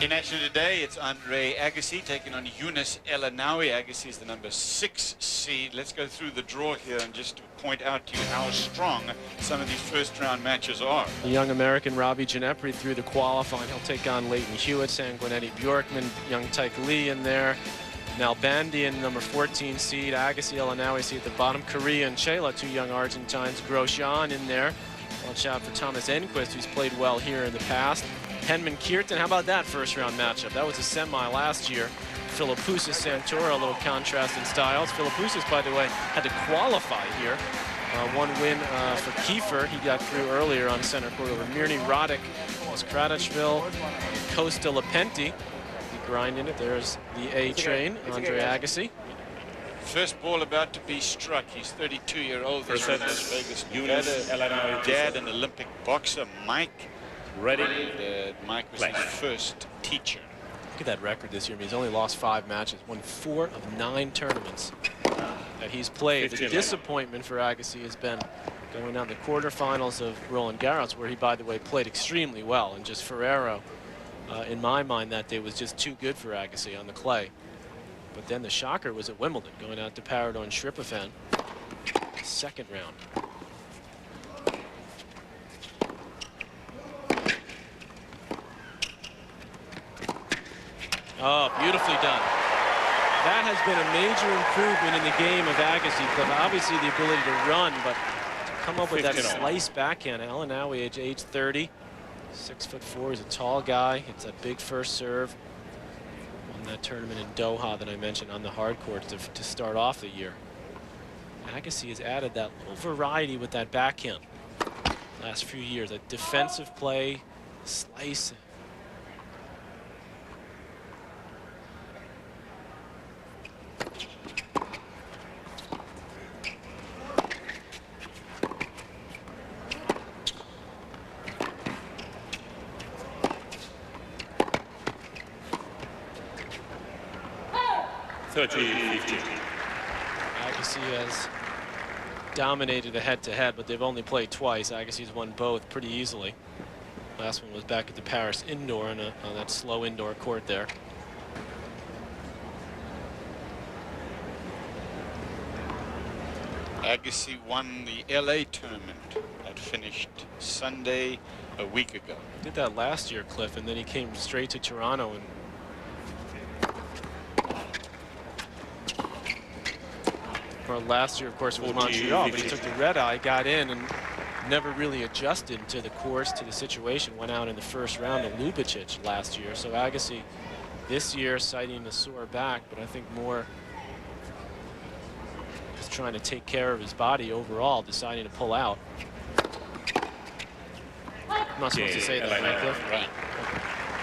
In action today, it's Andre Agassi taking on Younes El Aynaoui. Agassi is the number 6 seed. Let's go through the draw here and just point out to you how strong some of these first-round matches are. The young American Robbie Ginepri through the qualifying. He'll take on Leighton Hewitt, Sanguinetti Bjorkman, young Tyke Lee in there. Now Bandian, number 14 seed. Agassi, El Aynaoui seed at the bottom. Correa and Chela, two young Argentines. Grosjean in there. Watch out for Thomas Enquist, who's played well here in the past. Henman Kierton, how about that first-round matchup? That was a semi last year. Philippoussis Santoro, a little contrast in styles. Philippoussis, by the way, had to qualify here. One win for Kiefer. He got through earlier on center court over Mirny Roddick. Was Kratishville, Costa Lepenti. He grinding it. There's the A train, Andre Agassi. First ball about to be struck. He's 32-year-old. This from Las Vegas. Younes El Aynaoui. Dad, an Olympic boxer, Mike. Ready. And, Mike was his first teacher. Look at that record this year. He's only lost 5 matches, won 4 of 9 tournaments that he's played. The disappointment for Agassi has been going down the quarterfinals of Roland Garros, where he, by the way, played extremely well. And just Ferrero, in my mind, that day was just too good for Agassi on the clay. But then the shocker was at Wimbledon, going out to Paradorn Shripafan, second round. Oh, beautifully done. That has been a major improvement in the game of Agassi. Obviously the ability to run, but to come up with that slice backhand. El Aynaoui, age 30, 6'4". He's a tall guy. It's a big first serve. Won that tournament in Doha that I mentioned on the hard court to start off the year. Agassi has added that little variety with that backhand last few years. A defensive play, slice. Agassi has dominated the head-to-head, but they've only played twice. Agassi's won both pretty easily. Last one was back at the Paris indoor on that slow indoor court there. Agassi won the LA tournament that finished Sunday a week ago. Did that last year, Cliff, and then he came straight to Toronto and last year, of course, was Montreal, but he took the red eye, got in, and never really adjusted to the course, to the situation. Went out in the first round of Lubicic last year. So Agassi this year citing a sore back, but I think more just trying to take care of his body overall, deciding to pull out. I'm not supposed to say that, right, Cliff?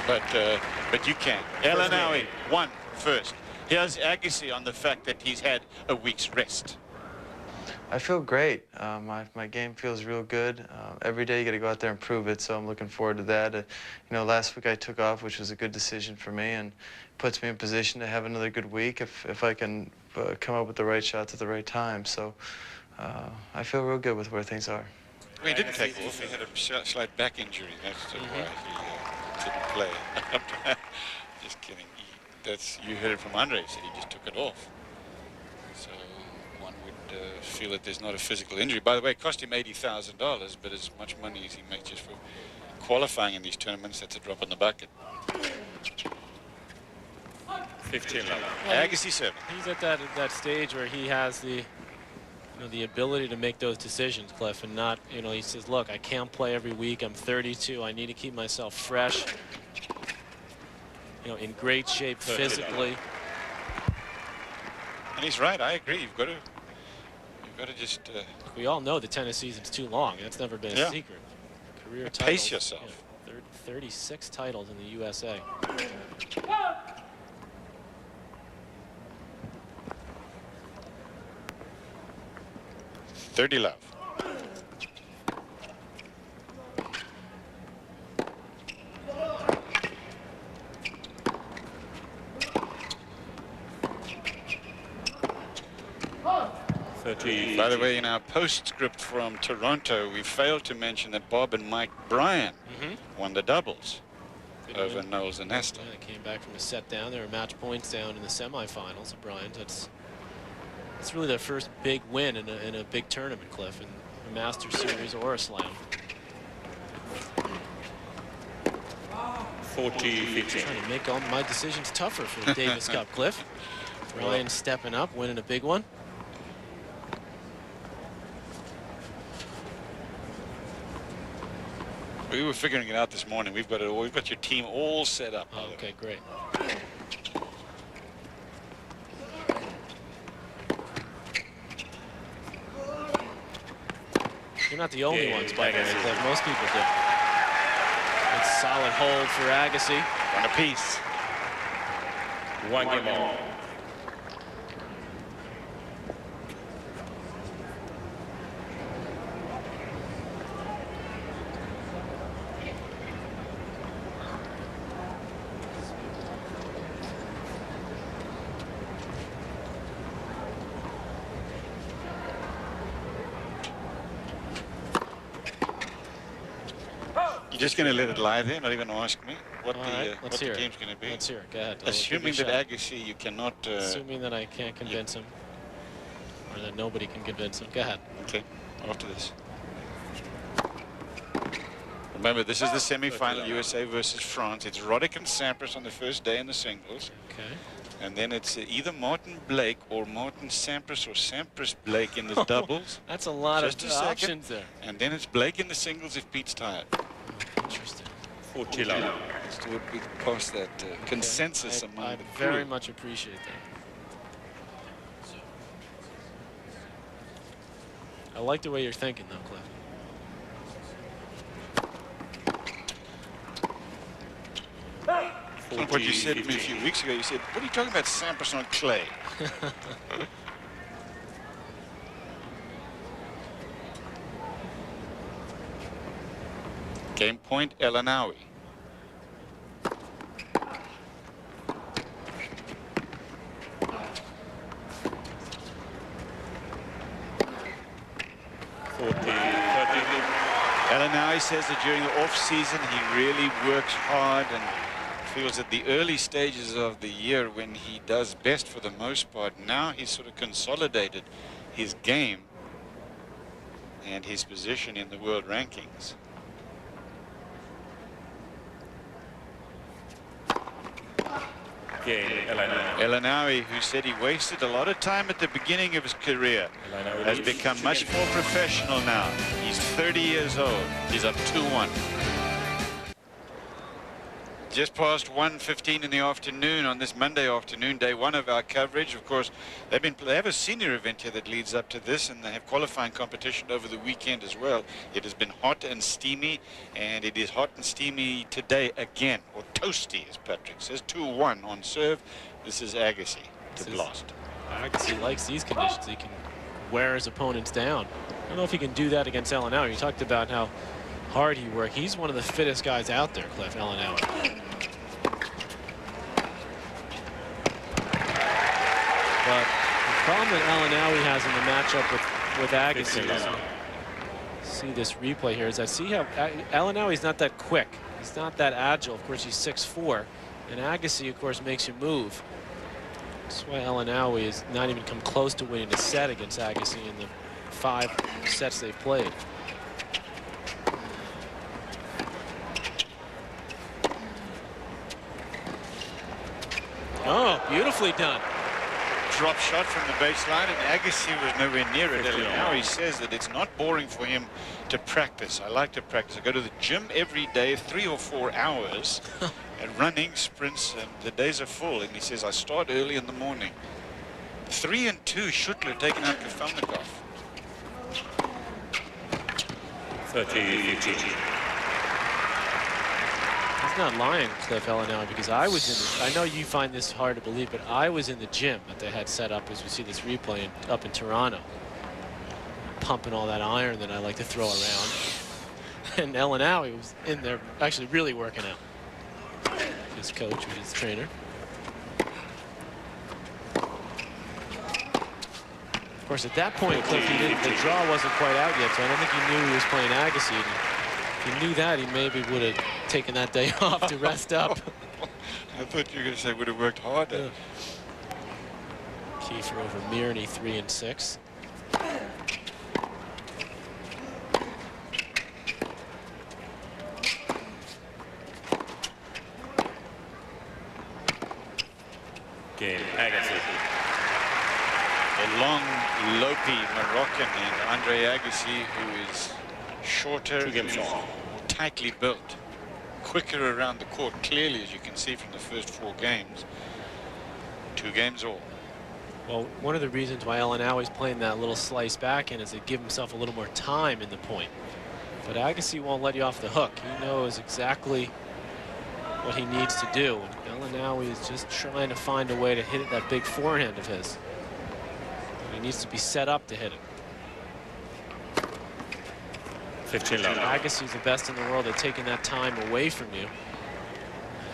Right. But you can. El Aynaoui won first. Here's Agassi on the fact that he's had a week's rest. I feel great. My game feels real good. Every day you got to go out there and prove it, so I'm looking forward to that. You know, last week I took off, which was a good decision for me, and puts me in position to have another good week if I can come up with the right shots at the right time. So I feel real good with where things are. Well, he didn't take off. He had a slight back injury. That's why he didn't play. Just kidding. You heard it from Andre, he said he just took it off. So one would feel that there's not a physical injury. By the way, it cost him $80,000, but as much money as he makes just for qualifying in these tournaments, that's a drop in the bucket. 15 level. Agassi 7. He's at that stage where he has the ability to make those decisions, Cliff, and not, he says, look, I can't play every week. I'm 32. I need to keep myself fresh. In great shape physically. And he's right. I agree. You've got to just. We all know the tennis season's too long. That's never been a secret. Career titles. Pace yourself. 36 titles in the USA. 30 love. By the way, in our postscript from Toronto, we failed to mention that Bob and Mike Bryan won the doubles. Good over win. Knowles and Nestor. Yeah, they came back from a set down. They were match points down in the semifinals of Bryant. That's really their first big win in a big tournament, Cliff, in a Masters Series or a Slam. 40-15. Trying to make all my decisions tougher for the Davis Cup, Cliff. Ryan stepping up, winning a big one. We were figuring it out this morning. We've got your team all set up. Oh, okay, great. You're not the only ones, by the way, Cliff. Most people do. It's solid hold for Agassi. One apiece. One game on. You're just going to let it lie there, not even ask me what Right, what the game's going to be. Let's hear it. Go ahead. Assuming that Agassi, you cannot. Assuming that I can't convince him, or that nobody can convince him. Go ahead. Okay, after this. Remember, this is the semi-final, USA versus France. It's Roddick and Sampras on the first day in the singles. Okay. And then it's either Martin Blake or Martin Sampras or Sampras Blake in the doubles. That's a lot Just of a second. options there. And then it's Blake in the singles if Pete's tired. Interesting. 40 love. Just would be past that consensus Okay. among I the very crew. much appreciate that. I like the way you're thinking, though, Cliff. Like what you said to me a few weeks ago. You said, "What are you talking about, Sampras on clay?" Game point, El Aynaoui. El Aynaoui says that during the off-season he really works hard and feels at the early stages of the year when he does best for the most part. Now he's sort of consolidated his game and his position in the world rankings. El Aynaoui, who said he wasted a lot of time at the beginning of his career, has become much more professional now. He's 30 years old. He's up 2-1. Just past 1:15 in the afternoon on this Monday afternoon, day one of our coverage. Of course, they have a senior event here that leads up to this, and they have qualifying competition over the weekend as well. It has been hot and steamy, and it is hot and steamy today again, or toasty, as Patrick says. 2-1 on serve. This is Agassi to blast. Agassi likes these conditions. He can wear his opponents down. I don't know if he can do that against El Aynaoui. You talked about how hard he worked. He's one of the fittest guys out there, Cliff, El Aynaoui. But the problem that El Aynaoui has in the matchup with Agassi, see this replay here, is I see how El Aynaoui's not that quick. He's not that agile. Of course, he's 6'4", and Agassi, of course, makes you move. That's why El Aynaoui has not even come close to winning a set against Agassi in the 5 sets they've played. Oh, beautifully done. Drop shot from the baseline, and Agassi was nowhere near it. Now he says that it's not boring for him to practice. I like to practice. I go to the gym every day, 3 or 4 hours, and running, sprints, and the days are full. And he says, I start early in the morning. 3 and 2, Schuttler taking out Kafelnikov. 30-15. He's not lying, Cliff, El Aynaoui, because I was in the, I know you find this hard to believe, but I was in the gym that they had set up as we see this replay up in Toronto, pumping all that iron that I like to throw around. And El Aynaoui was in there actually really working out. His coach, his trainer. Of course, at that point, Cliff, the draw wasn't quite out yet, so I don't think he knew he was playing Agassi. If he knew that, he maybe would have taking that day off to rest up. I thought you were going to say would have worked harder. Kiefer over Mirny, 3 and 6. Game, Agassi. A long, lopey Moroccan named Andre Agassi, who is shorter, 2 games more off. tightly built, quicker around the court, clearly, as you can see from the first 4 games. 2 games all. Well, one of the reasons why El Aynaoui's playing that little slice back in is to give himself a little more time in the point. But Agassi won't let you off the hook. He knows exactly what he needs to do. And El Aynaoui is just trying to find a way to hit it, that big forehand of his. He needs to be set up to hit it. 15 love. Agassi's the best in the world at taking that time away from you.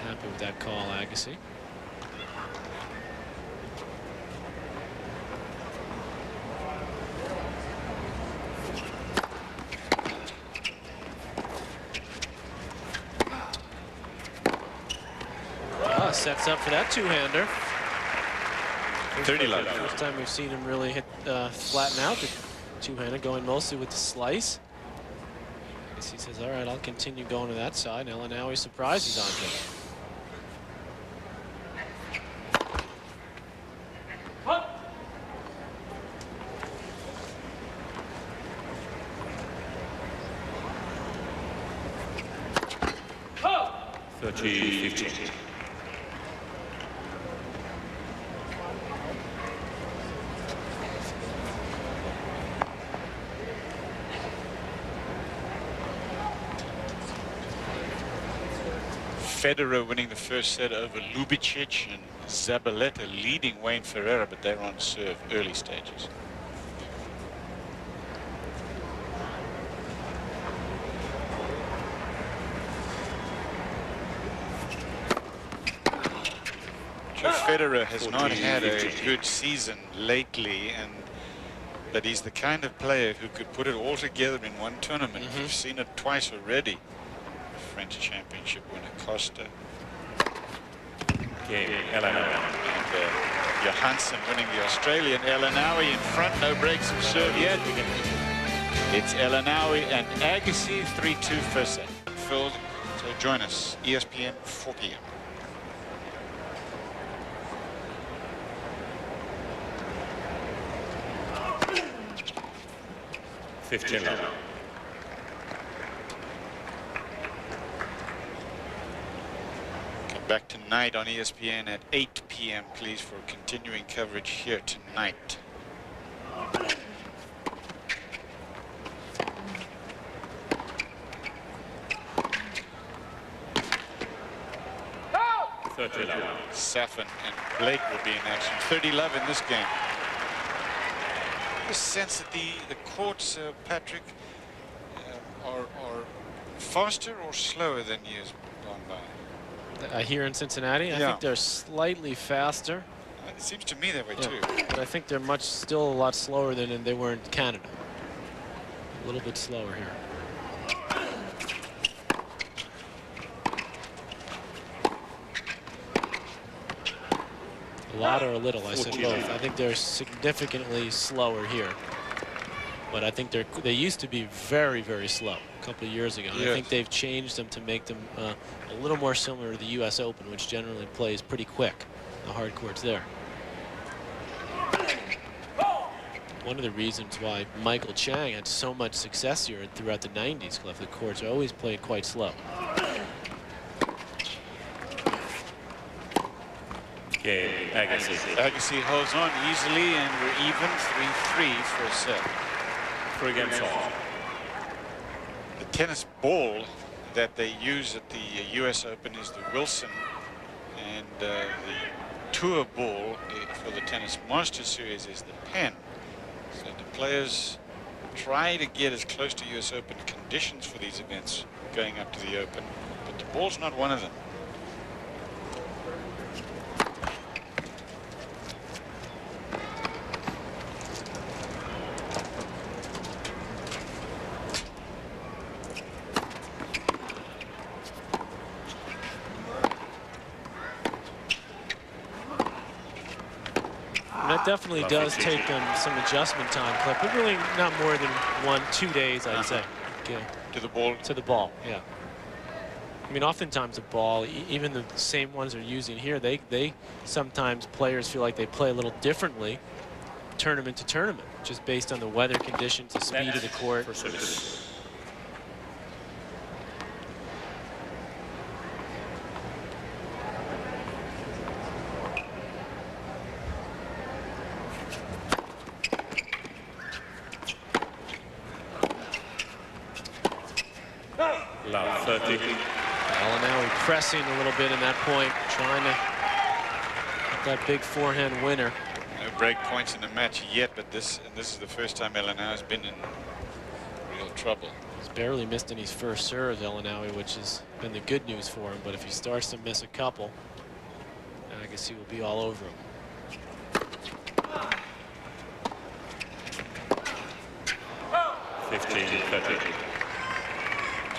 Happy with that call, Agassi. Sets up for that two-hander. 30 love. First time we've seen him really hit flatten out the two-hander, going mostly with the slice. I guess he says, all right, I'll continue going to that side. El Aynaoui surprises Andre. Oh! 30-15. Federer winning the first set over Lubicic, and Zabaleta leading Wayne Ferreira, but they're on serve early stages. Joe Federer has not had a good season lately, but he's the kind of player who could put it all together in one tournament. We've seen it twice already. French Championship winner Costa. Game, El Aynaoui. And Johansson winning the Australian. El Aynaoui in front, no breaks of serve yet. It's El Aynaoui and Agassi, 3-2 first set. Filled, so join us, ESPN, 4 p.m. $15 love. Back tonight on ESPN at 8 p.m. please, for continuing coverage here tonight. Safin and Blake will be in action. 30-love in this game. The sense that the courts, Patrick, are faster or slower than years gone by? Here in Cincinnati, I think they're slightly faster. It seems to me that way too. But I think they're still a lot slower than they were in Canada. A little bit slower here. A lot or a little, I said both. I think they're significantly slower here. But I think they used to be very, very slow a couple of years ago. And I think they've changed them to make them a little more similar to the U.S. Open, which generally plays pretty quick, the hard courts there. One of the reasons why Michael Chang had so much success here throughout the 90s, Cliff, the courts are always played quite slow. Game, Agassi. Agassi holds on easily, and we're even 3-3 for a set. 3 games off. The tennis ball that they use at the U.S. Open is the Wilson, and the tour ball for the Tennis Masters Series is the Penn. So the players try to get as close to U.S. Open conditions for these events going up to the Open, but the ball's not one of them. that definitely does take some adjustment time, Cliff, but really not more than 1-2 days, I'd say. Okay. To the ball? To the ball, yeah. I mean, oftentimes a ball, even the same ones they're using here, they sometimes players feel like they play a little differently tournament to tournament, just based on the weather conditions, the speed of the court. Love 30. Well, now he's pressing a little bit in that point, trying to get that big forehand winner. No break points in the match yet, but this is the first time El Aynaoui has been in real trouble. He's barely missed any first serves, El Aynaoui, which has been the good news for him. But if he starts to miss a couple, Agassi will be all over him.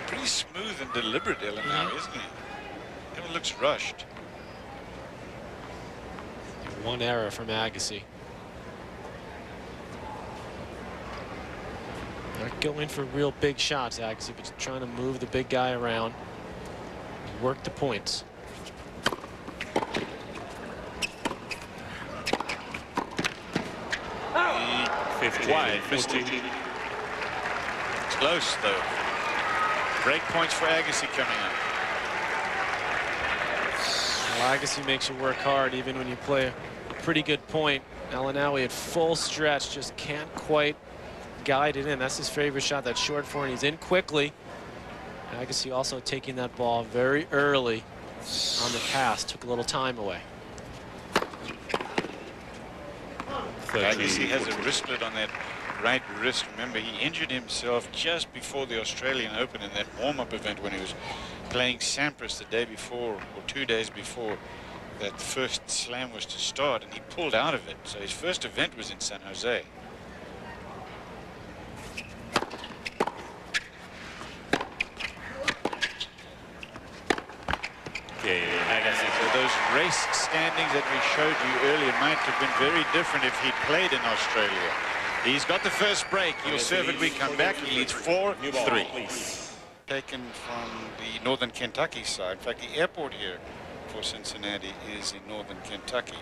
Pretty smooth and deliberate, El Aynaoui, isn't he? Never looks rushed. One error from Agassi. Not going for real big shots, Agassi, but trying to move the big guy around, work the points. Wide, missed it. Close though. Break points for Agassi coming up. Well, Agassi makes you work hard even when you play a pretty good point. El Aynaoui at full stretch just can't quite guide it in. That's his favorite shot, that short forehand. He's in quickly. Agassi also taking that ball very early on the pass. Took a little time away. Agassi has a wristlet on that right wrist. Remember, he injured himself just before the Australian Open in that warm-up event when he was playing Sampras the day before, or 2 days before that first slam was to start, and he pulled out of it. So his first event was in San Jose. So those race standings that we showed you earlier might have been very different if he'd played in Australia. He's got the first break. He'll serve it. We come back. He leads 4-3. Taken from the northern Kentucky side. In fact, the airport here for Cincinnati is in northern Kentucky.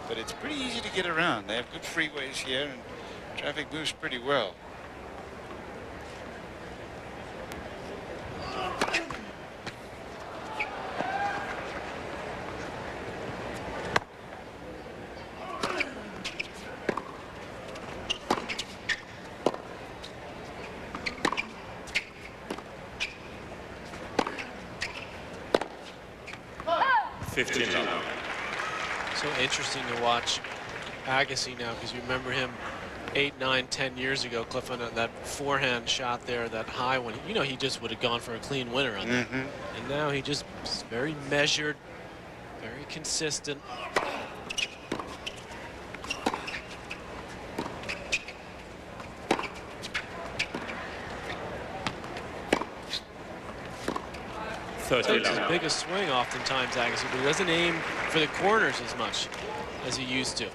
But it's pretty easy to get around. They have good freeways here, and traffic moves pretty well. So interesting to watch Agassi now, because you remember him 8, 9, 10 years ago, Cliff, on that forehand shot there, that high one. You know, he just would have gone for a clean winner on that. And now he just is very measured, very consistent. It's his biggest swing oftentimes, Agassi, but he doesn't aim for the corners as much as he used to.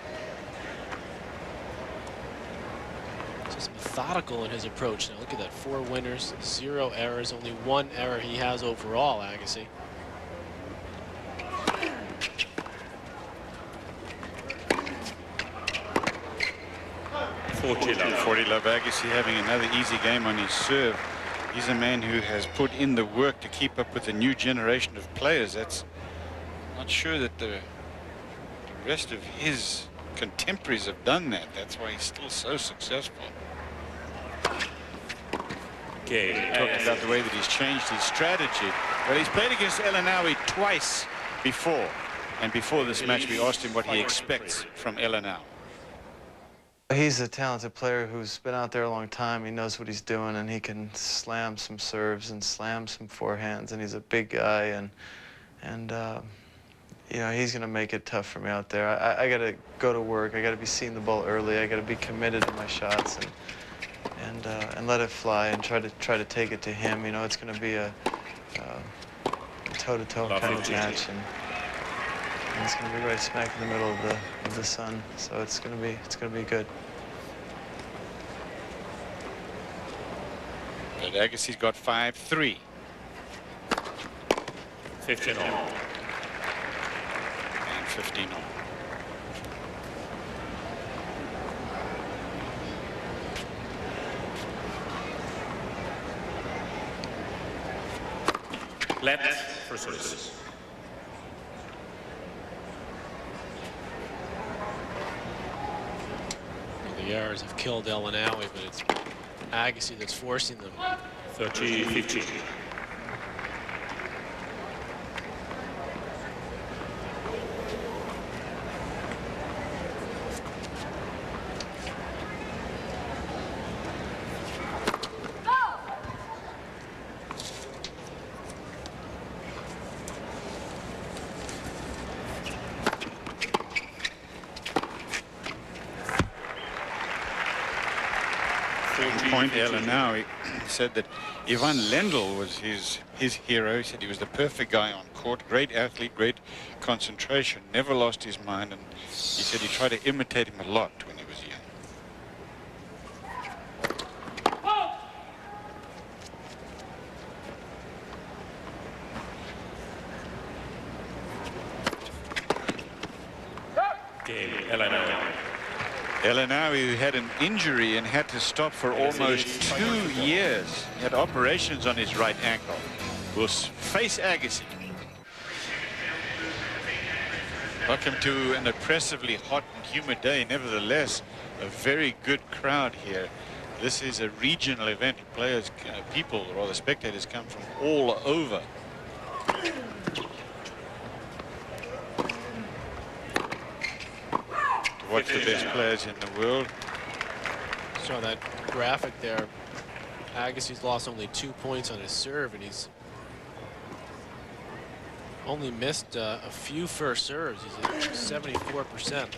Just methodical in his approach. Now look at that, 4 winners, 0 errors, only 1 error he has overall, Agassi. Love Agassi having another easy game on his serve. He's a man who has put in the work to keep up with the new generation of players. That's not sure that the rest of his contemporaries have done that. That's why he's still so successful. Talked about the way that he's changed his strategy. But he's played against El Aynaoui twice before. And before this match, we asked him what he expects from El Aynaoui. He's a talented player who's been out there a long time. He knows what he's doing, and he can slam some serves and slam some forehands. And he's a big guy, and you know, he's going to make it tough for me out there. I got to go to work. I got to be seeing the ball early. I got to be committed to my shots and let it fly and try to take it to him. You know, it's going to be a toe-to-toe kind of match, and and it's going to be right smack in the middle of the sun. So it's going to be good. But Agassi's got 5-3. 15 all. And 15 all. Left for service. The errors have killed El Aynaoui, but it's Agassi that's forcing them. 30-15. Point El Aynaoui said that Ivan Lendl was his hero. He said he was the perfect guy on court, great athlete, great concentration, never lost his mind, and he said he tried to imitate him a lot when he was young. Game, El Aynaoui. El Aynaoui, who had an injury and had to stop for almost 2 years. He had operations on his right ankle. Will face Agassi. Welcome to an oppressively hot and humid day. Nevertheless, a very good crowd here. This is a regional event. Players, people, or rather spectators, come from all over. Watch the best players in the world. Saw that graphic there. Agassi's lost only 2 points on his serve, and he's only missed a few first serves. He's at 74%.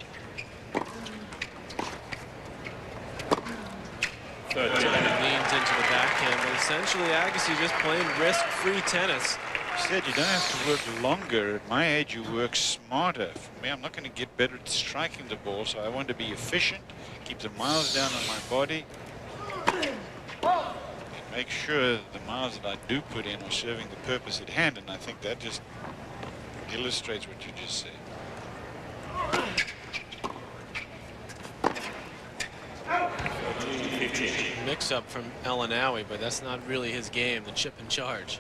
He leans into the backhand, but essentially Agassi just playing risk-free tennis. You said you don't have to work longer. At my age, you work smarter. For me, I'm not going to get better at striking the ball, so I want to be efficient, keep the miles down on my body, and make sure the miles that I do put in are serving the purpose at hand, and I think that just illustrates what you just said. Mix-up from El Aynaoui, but that's not really his game, the chip in charge.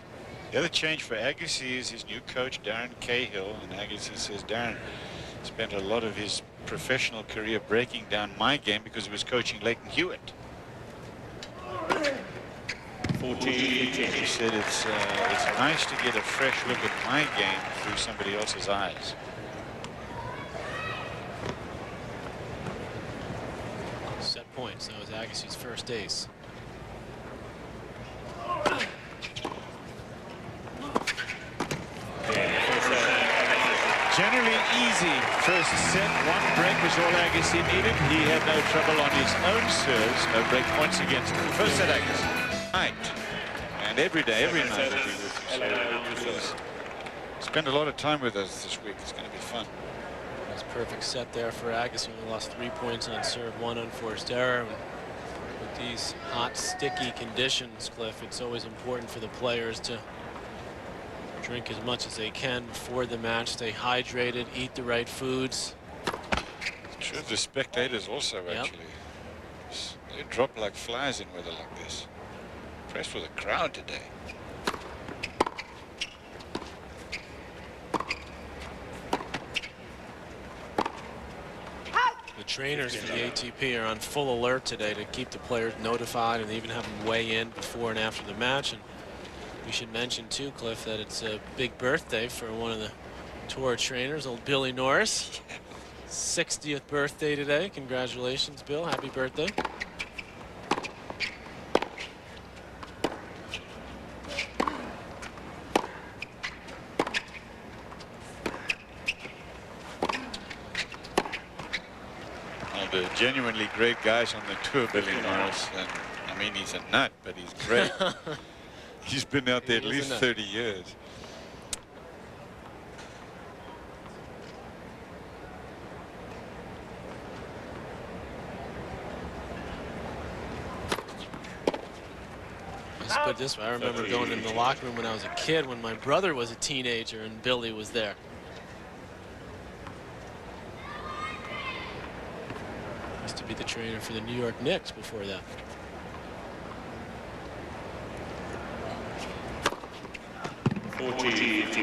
The other change for Agassi is his new coach, Darren Cahill, and Agassi says Darren spent a lot of his professional career breaking down my game because he was coaching Leighton Hewitt. 14. He said it's nice to get a fresh look at my game through somebody else's eyes. Set point, so is Agassi's first ace. Generally easy. First set, 1 break was all Agassi needed. He had no trouble on his own serves. No break points against him. First set, Agassi. Night. And every day, every night will be with you. So spend a lot of time with us this week. It's going to be fun. That's a perfect set there for Agassi. He lost 3 points on serve, 1 unforced error. And with these hot, sticky conditions, Cliff, it's always important for the players to drink as much as they can before the match, stay hydrated, eat the right foods. Sure, the spectators also, actually. They drop like flies in weather like this. Impressed with the crowd today. The trainers for the ATP are on full alert today to keep the players notified and even have them weigh in before and after the match. And we should mention too, Cliff, that it's a big birthday for one of the tour trainers, old Billy Norris. 60th birthday today. Congratulations, Bill. Happy birthday. The genuinely great guys on the tour, Billy Norris, and I mean, he's a nut, but he's great. He's been out there at least 30 years. Let's put it this way. I remember going in the locker room when I was a kid when my brother was a teenager and Billy was there. Used to be the trainer for the New York Knicks before that.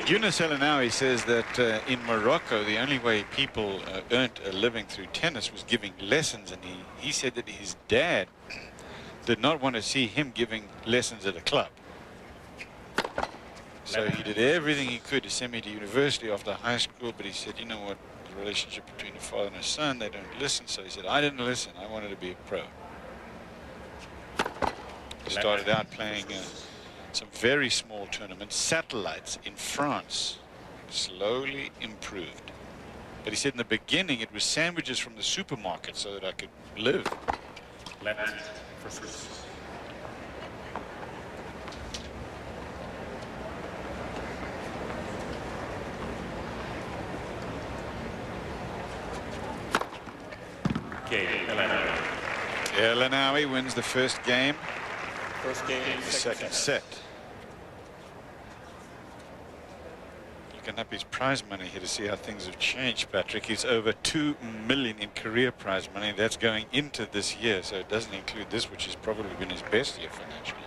Younes El Aynaoui says that in Morocco, the only way people earned a living through tennis was giving lessons, and he said that his dad did not want to see him giving lessons at a club. So he did everything he could to send me to university after high school, but he said, you know what, the relationship between a father and a son, they don't listen. So he said, I didn't listen. I wanted to be a pro. He started out playing some very small tournaments, satellites in France, slowly improved. But he said in the beginning it was sandwiches from the supermarket so that I could live. Left for service. Game, El Aynaoui. El Aynaoui wins the first game. First game, The second set. Looking up his prize money here to see how things have changed, Patrick. He's over $2 million in career prize money. That's going into this year, so it doesn't include this, which has probably been his best year financially.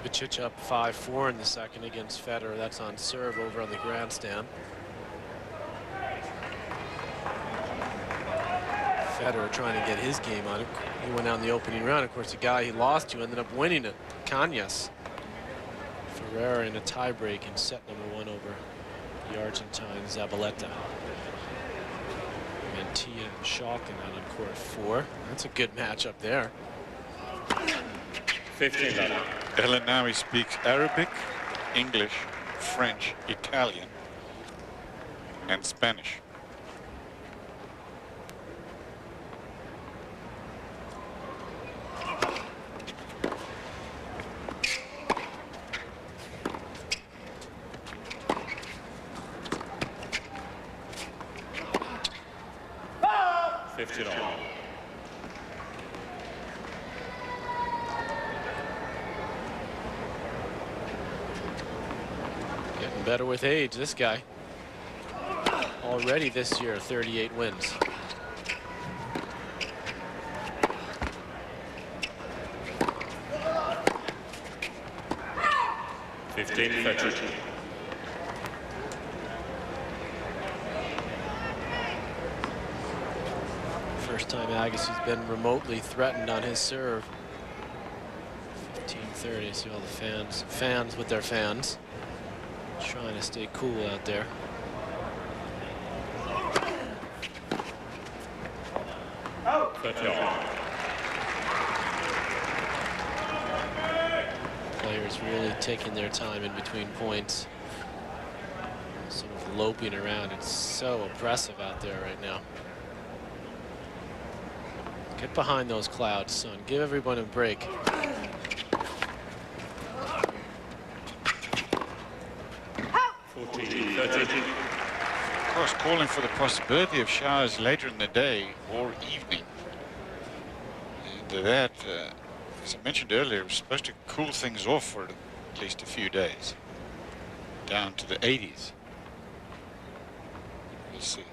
Ljubicic up 5-4 in the second against Federer. That's on serve over on the grandstand. Federer trying to get his game on it. He went out in the opening round. Of course, the guy he lost to ended up winning it, Cañas. Ferreira in a tiebreak in set number 1 over the Argentine Zabaleta. Mantilla and Schalken out on court 4. That's a good matchup there. 15 love. El Aynaoui speaks Arabic, English, French, Italian, and Spanish. Getting better with age, this guy. Already this year, 38 wins. First time Agassi's been remotely threatened on his serve. 15-30. See all the fans with their fans, trying to stay cool out there. Players really taking their time in between points, sort of loping around. It's so oppressive out there right now. Get behind those clouds, son. Give everyone a break. Of course, calling for the possibility of showers later in the day or evening. And that, as I mentioned earlier, was supposed to cool things off for at least a few days, down to the 80s. We'll see.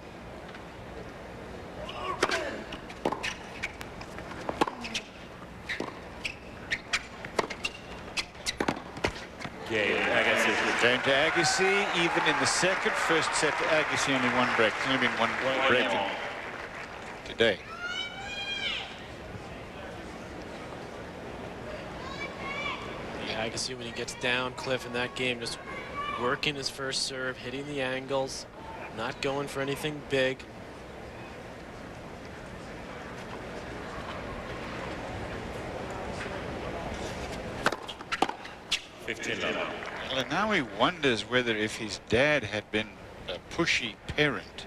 Game to Agassi, even in the second. First set to Agassi, only one break. There's only been one break today. Yeah, Agassi, when he gets down, Cliff, in that game, just working his first serve, hitting the angles, not going for anything big. Well, now he wonders whether if his dad had been a pushy parent,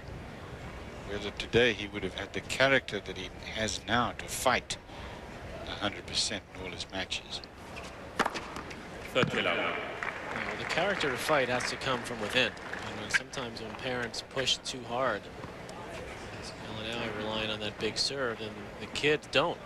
whether today he would have had the character that he has now to fight 100% in all his matches. The character to fight has to come from within. And sometimes when parents push too hard, El Aynaoui relying on that big serve, and the kids don't.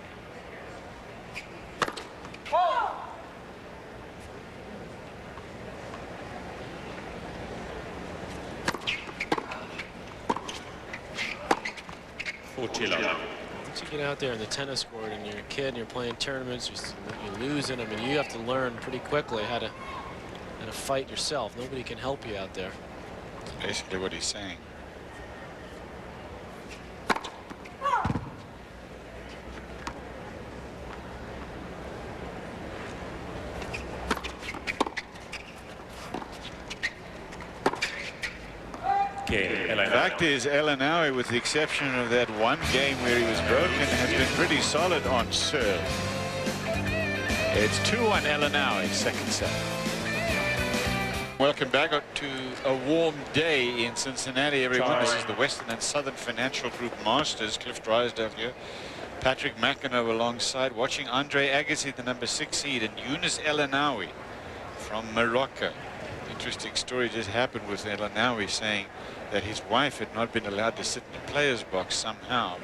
40 love. Once you get out there in the tennis court and you're a kid and you're playing tournaments, you lose it. I mean, you have to learn pretty quickly how to fight yourself. Nobody can help you out there. Basically what he's saying. The fact is, El Aynaoui, with the exception of that one game where he was broken, has been pretty solid on serve. It's 2-1 El Aynaoui, second set. Welcome back to a warm day in Cincinnati, everyone. This is the Western and Southern Financial Group Masters. Cliff Drysdale here. Patrick McEnroe alongside, watching Andre Agassi, the number 6 seed, and Younes El Aynaoui from Morocco. Interesting story just happened with El Aynaoui saying that his wife had not been allowed to sit in the player's box somehow.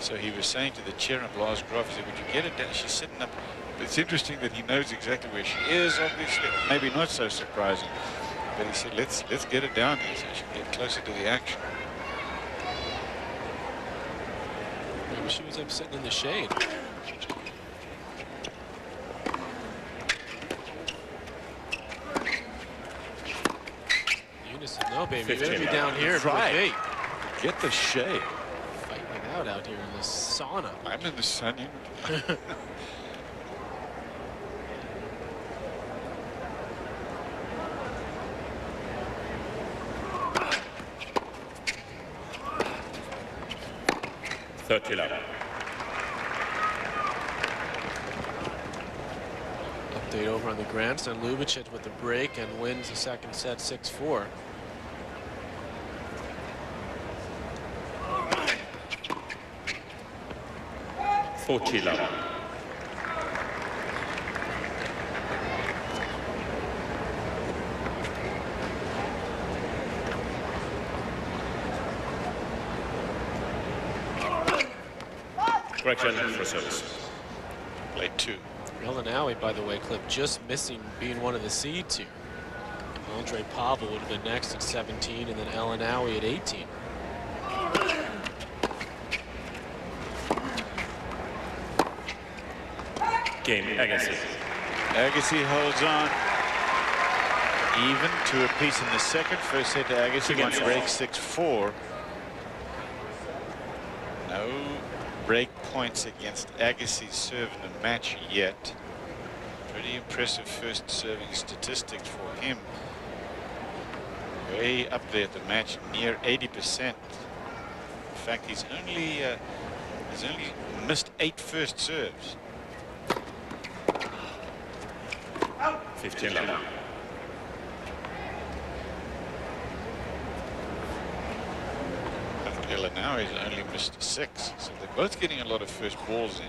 So he was saying to the chair of Lars Groff, he said, would you get it down? She's sitting up. But it's interesting that he knows exactly where she is, obviously. Maybe not so surprising. But he said, let's get it down here so she can get closer to the action. Maybe she was up sitting in the shade. No, baby, you're gonna be down here. Right. Get the shade. Fighting it out here in the sauna. I'm in the sun. 30 love. Update over on the grandstand. Ljubicic with the break and wins the second set 6-4. Love. Correction for service. Play 2. El Aynaoui, by the way, Clip, just missing being one of the seeds here. Andre Pavel would have been next at 17, and then El Aynaoui at 18. Game, Agassi. Agassi holds on even to a piece in the second. First set to Agassi, one break 6-4. No break points against Agassi's serve in the match yet. Pretty impressive first serving statistics for him. Way up there at the match, near 80%. In fact, he's only missed 8 first serves. 15 love. El Aynaoui's only missed 6, so they're both getting a lot of first balls in.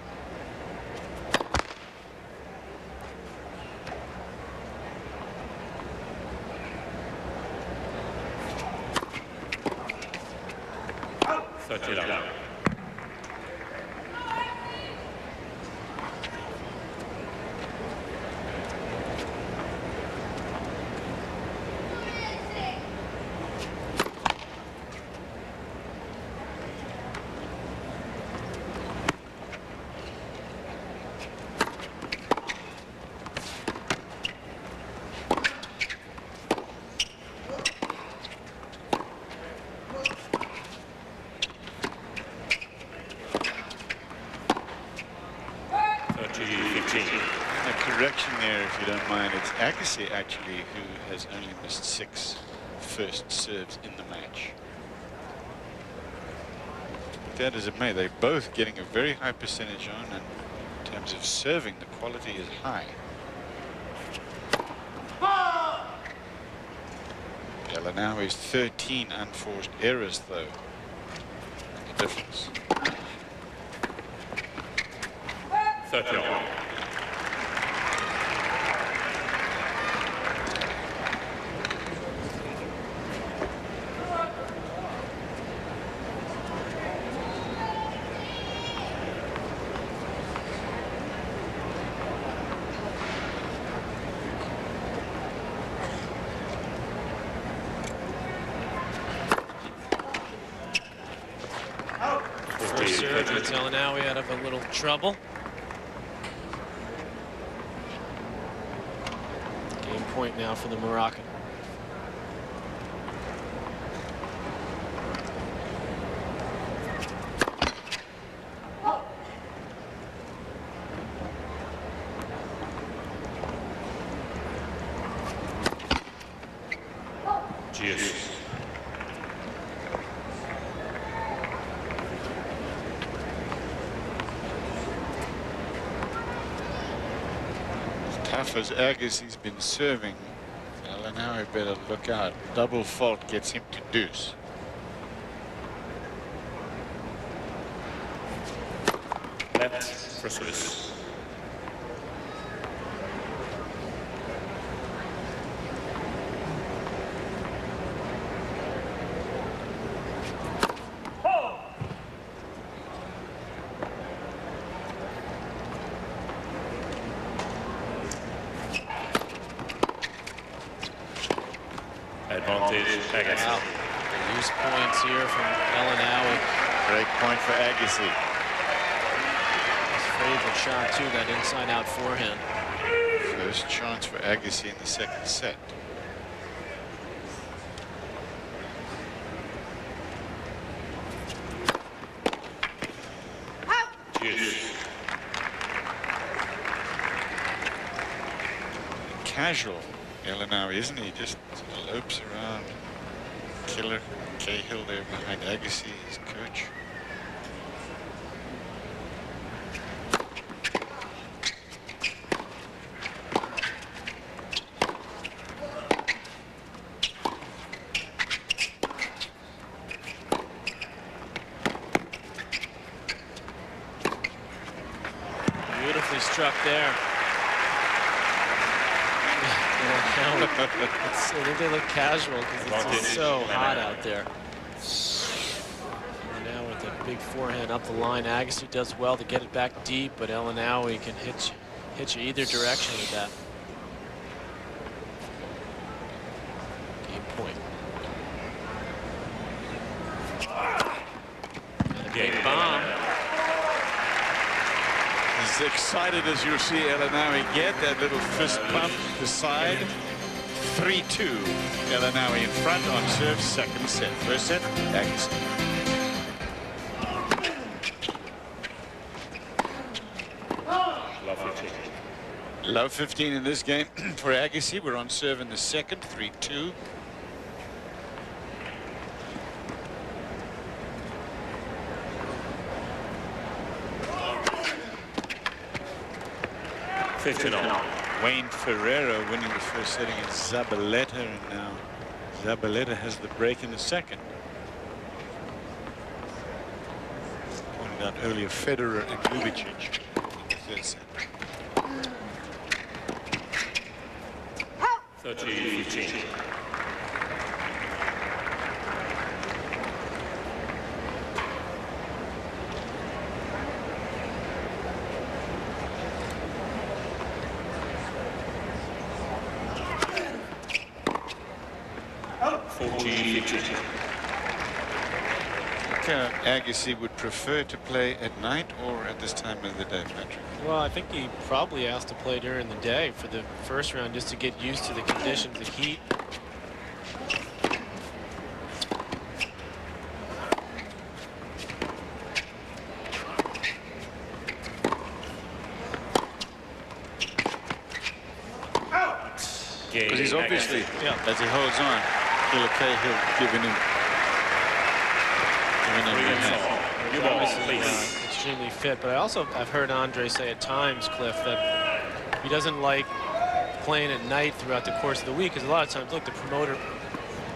Correction there, if you don't mind. It's Agassi actually who has only missed 6 first serves in the match. But that as it may, they're both getting a very high percentage on, and in terms of serving, the quality is high. El Aynaoui's 13 unforced errors, though. The difference. 30 love. First serve gets El Aynaoui out of a little trouble. Game point now for the Moroccan. Cheers. Tough as Agassi's been serving, El Aynaoui better look out. Double fault gets him to deuce. Left for service. Advantage, Agassi. Wow. Use points here from El Aynaoui. Break point for Agassi. His favorite shot too, that inside out forehand. First chance for Agassi in the second set. Cheers. Casual El Aynaoui, isn't he? Just lopes around. Killer Cahill there behind Agassi, his coach. Beautifully struck there. I think they look casual because it's just so hot out there. And now with a big forehand up the line, Agassi does well to get it back deep, but El Aynaoui can hit you either direction with that. Game point. And a big bomb. As excited as you'll see El Aynaoui get, that little fist bump to the side. 3-2. El Aynaoui in front on serve, second set. First set, Agassi. Love 15. Love 15 in this game for Agassi. We're on serve in the second, 3-2. Wayne Ferreira winning the first set against Zabaleta, and now Zabaleta has the break in the second. Pointed out earlier, Federer and Ljubicic in the third set. 30-15. Agassi would prefer to play at night or at this time of the day, Patrick? Well, I think he probably has to play during the day for the first round just to get used to the conditions, the heat. Because he's obviously, as he holds on, Killer Cahill giving him He's obviously extremely fit, but I've heard Andre say at times, Cliff, that he doesn't like playing at night throughout the course of the week, because a lot of times, look, the promoter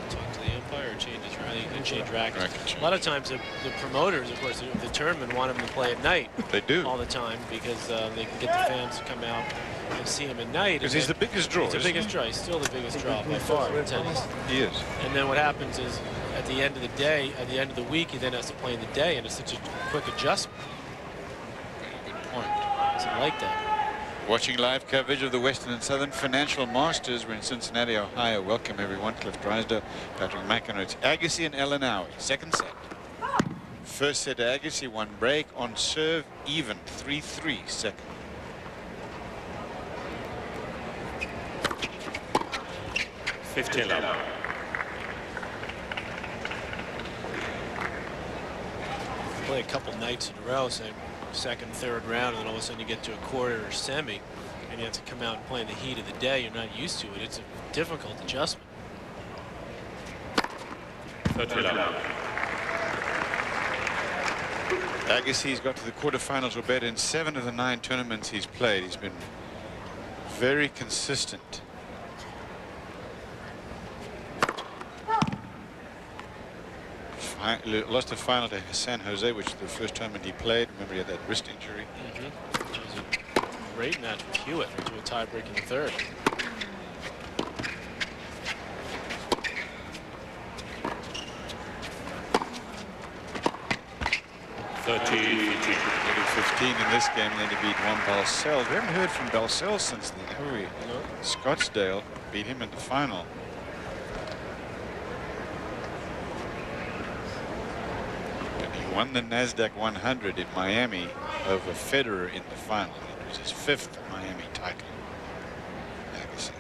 talk to the umpire or changes, right? He can change rackets. A lot of times, the promoters, of course, of the tournament want him to play at night. They do all the time because they can get the fans to come out and see him at night. Because he's the biggest draw. He's the biggest draw. He's still the biggest draw by far in tennis. He is. And then what happens is, at the end of the day, at the end of the week, he then has to play in the day, and it's such a quick adjustment. Very good point. Doesn't like that. Watching live coverage of the Western and Southern Financial Masters. We're in Cincinnati, Ohio. Welcome, everyone. Cliff Drysdale, Patrick McEnroe. It's Agassi and El Aynaoui. Second set. First set Agassi, 1 break on serve, even 3-3 second. Fifteen love. Play a couple nights in a row, say second, third round, and then all of a sudden you get to a quarter or semi, and you have to come out and play in the heat of the day. You're not used to it. It's a difficult adjustment. 30 love. Agassi's got to the quarterfinals or better in 7 of the 9 tournaments he's played. He's been very consistent. Lost the final to San Jose, which is the first tournament he played. Remember, he had that wrist injury. It was a great match with Hewitt to a tiebreak in the third. He 15 in this game, and then he beat Juan Balcells. We haven't heard from Balcells since then, have we? No. Scottsdale beat him in the final. And he won the NASDAQ 100 in Miami over Federer in the final. It was his 5th Miami title. Agassi.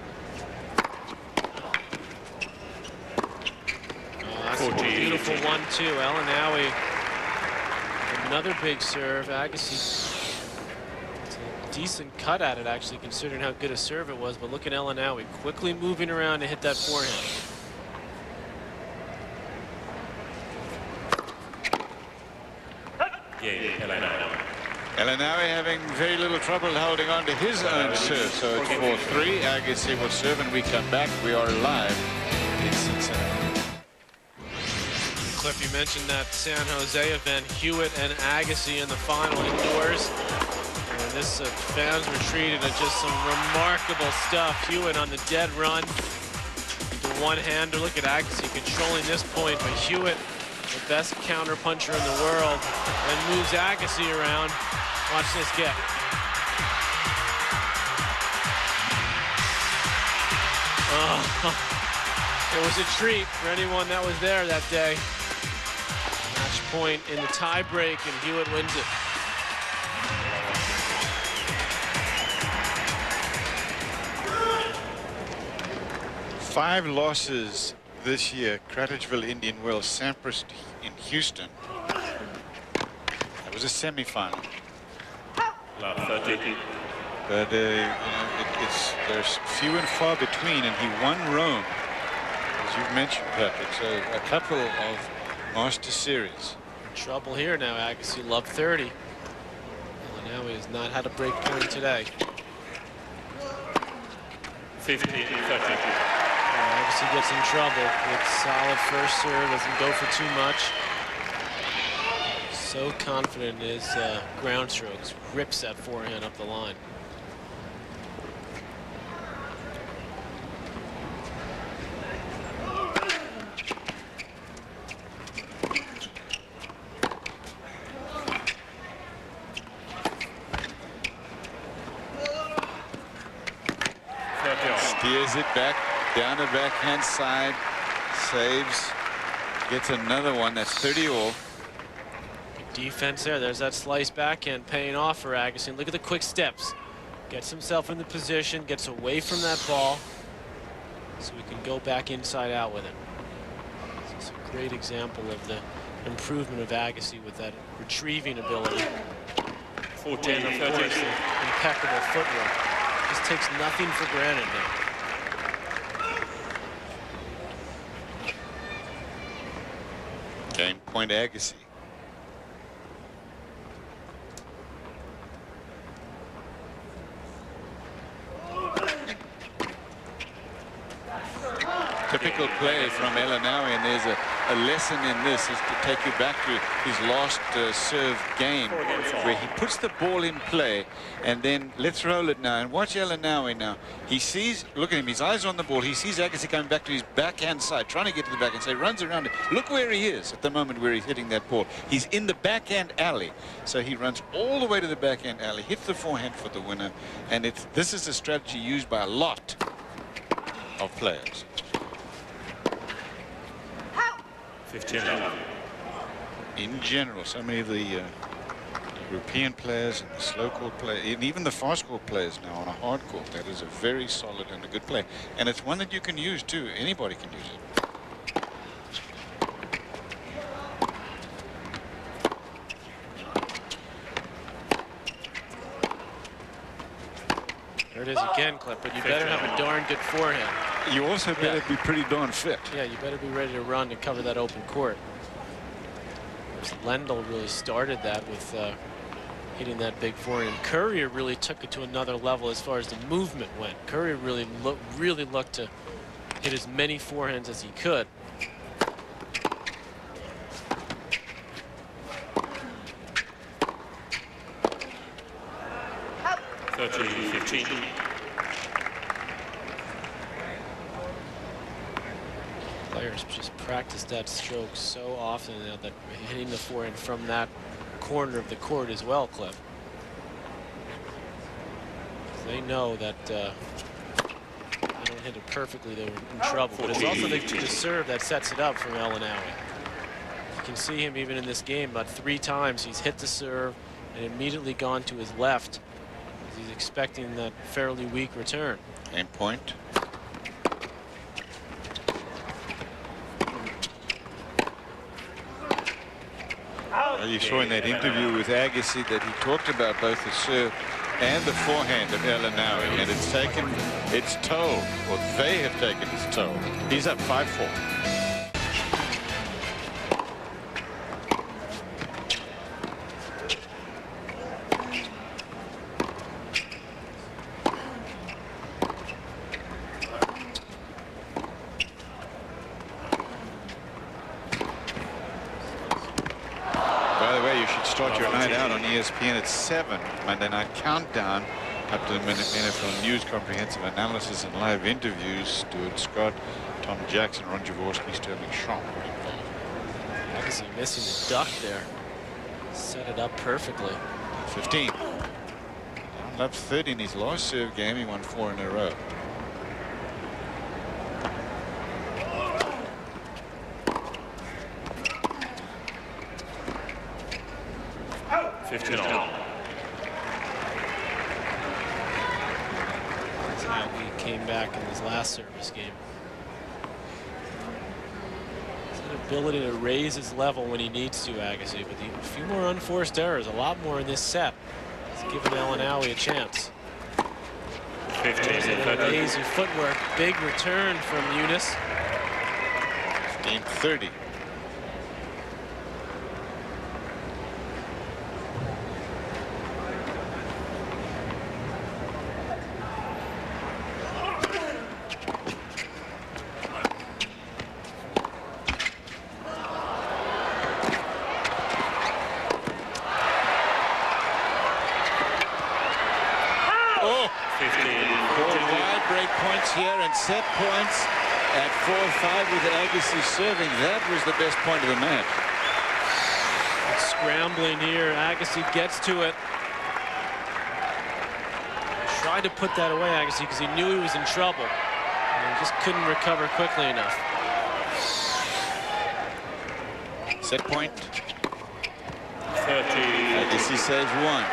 That's a beautiful 1-2. El Aynaoui. Another big serve. Agassi, it's a decent cut at it, actually, considering how good a serve it was. But look at El Aynaoui quickly moving around to hit that forehand. Yeah, El Aynaoui. El Aynaoui having very little trouble holding on to his own serve. So it's 4-3. Agassi will serve, and we come back. We are live in Cincinnati. Cliff, you mentioned that San Jose event, Hewitt and Agassi in the final indoors. And this fans were treated to just some remarkable stuff. Hewitt on the dead run, the one-hander. Look at Agassi controlling this point, but Hewitt, the best counter puncher in the world, and moves Agassi around. Watch this get. Oh, it was a treat for anyone that was there that day. Match point in the tiebreak, and Hewitt wins it. Five losses this year. Cratchville, Indian Wells, Sampras in Houston. That was a semi-final. Love 30. But you know, there's few and far between, and he won Rome, as you've mentioned, Patrick. So a couple of Master Series. Trouble here now. Agassi loved 30. Well, now he has not had a break point today. 50, 30. Agassi gets in trouble with solid first serve, doesn't go for too much. So confident in his ground strokes, rips that forehand up the line. Steers it back down the backhand side, saves, gets another one. That's 30 all. Good defense there. There's that slice backhand paying off for Agassi. Look at the quick steps. Gets himself in the position, gets away from that ball, so we can go back inside out with it. This is a great example of the improvement of Agassi with that retrieving ability. 14 And and of 30. course, the impeccable footwork. Just takes nothing for granted now. Game point Agassi. Typical play from El Aynaoui, and there's a lesson in this, is to take you back to his last serve game, where he puts the ball in play, and then let's roll it now. And watch El Aynaoui now. He sees, look at him, his eyes are on the ball. He sees Agassi coming back to his backhand side, trying to get to the backhand side, runs around it. Look where he is at the moment where he's hitting that ball. He's in the backhand alley. So he runs all the way to the backhand alley, hits the forehand for the winner, and this is a strategy used by a lot of players. 15 love. in general, so many of the European players and the slow court players, and even the fast court players now on a hard court, that is a very solid and a good play. And it's one that you can use too. Anybody can use it. There it is again, Cliff, but you better have a darn good forehand. You also better be pretty darn fit. Yeah, you better be ready to run to cover that open court. Lendl really started that with hitting that big forehand. Courier really took it to another level as far as the movement went. Courier really looked to hit as many forehands as he could. Players just practice that stroke so often now that hitting the forehand from that corner of the court as well, Cliff. They know that they don't hit it perfectly, they're in trouble. But it's also the serve that sets it up from El Aynaoui. You can see him even in this game about 3 times he's hit the serve and immediately gone to his left. He's expecting that fairly weak return. Game point. You saw in that interview with Agassi that he talked about both the serve and the forehand of El Aynaoui, and it's taken its toll, or they have taken its toll. He's up 5-4. Start your night out on ESPN at 7, Monday Night Countdown, up to the minute NFL News, comprehensive analysis and live interviews. Stuart Scott, Tom Jackson, Ron Jaworski, Sterling Schromm. Agassi missing the duck there. Set it up perfectly. 15. Up 30 in his last serve game. He won 4 in a row. That's how he came back in his last service game. His ability to raise his level when he needs to, Agassi, but a few more unforced errors, a lot more in this set. He's given El Aynaoui a chance. 15. Lazy footwork, big return from Younes. 15-30. Here and set points at 4-5 with Agassi serving. That was the best point of the match. Scrambling here, Agassi gets to it. Tried to put that away, Agassi, because he knew he was in trouble. And he just couldn't recover quickly enough. Set point. 30. Agassi saves 1.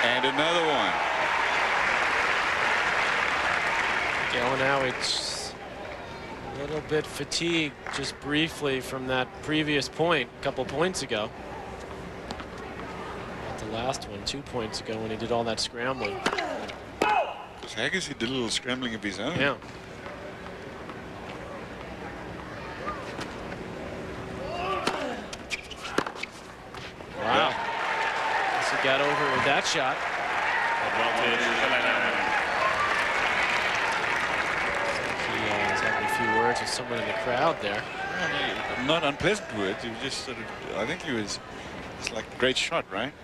And another one. El Aynaoui a little bit fatigued just briefly from that previous point a couple points ago. Not the last one, 2 points ago when he did all that scrambling. Because Agassi did a little scrambling of his own. Yeah. Wow. He got over with that shot. He was having a few words with someone in the crowd there. Not unpleasant words. He was just sort of, I think he was, it's like a great shot, right?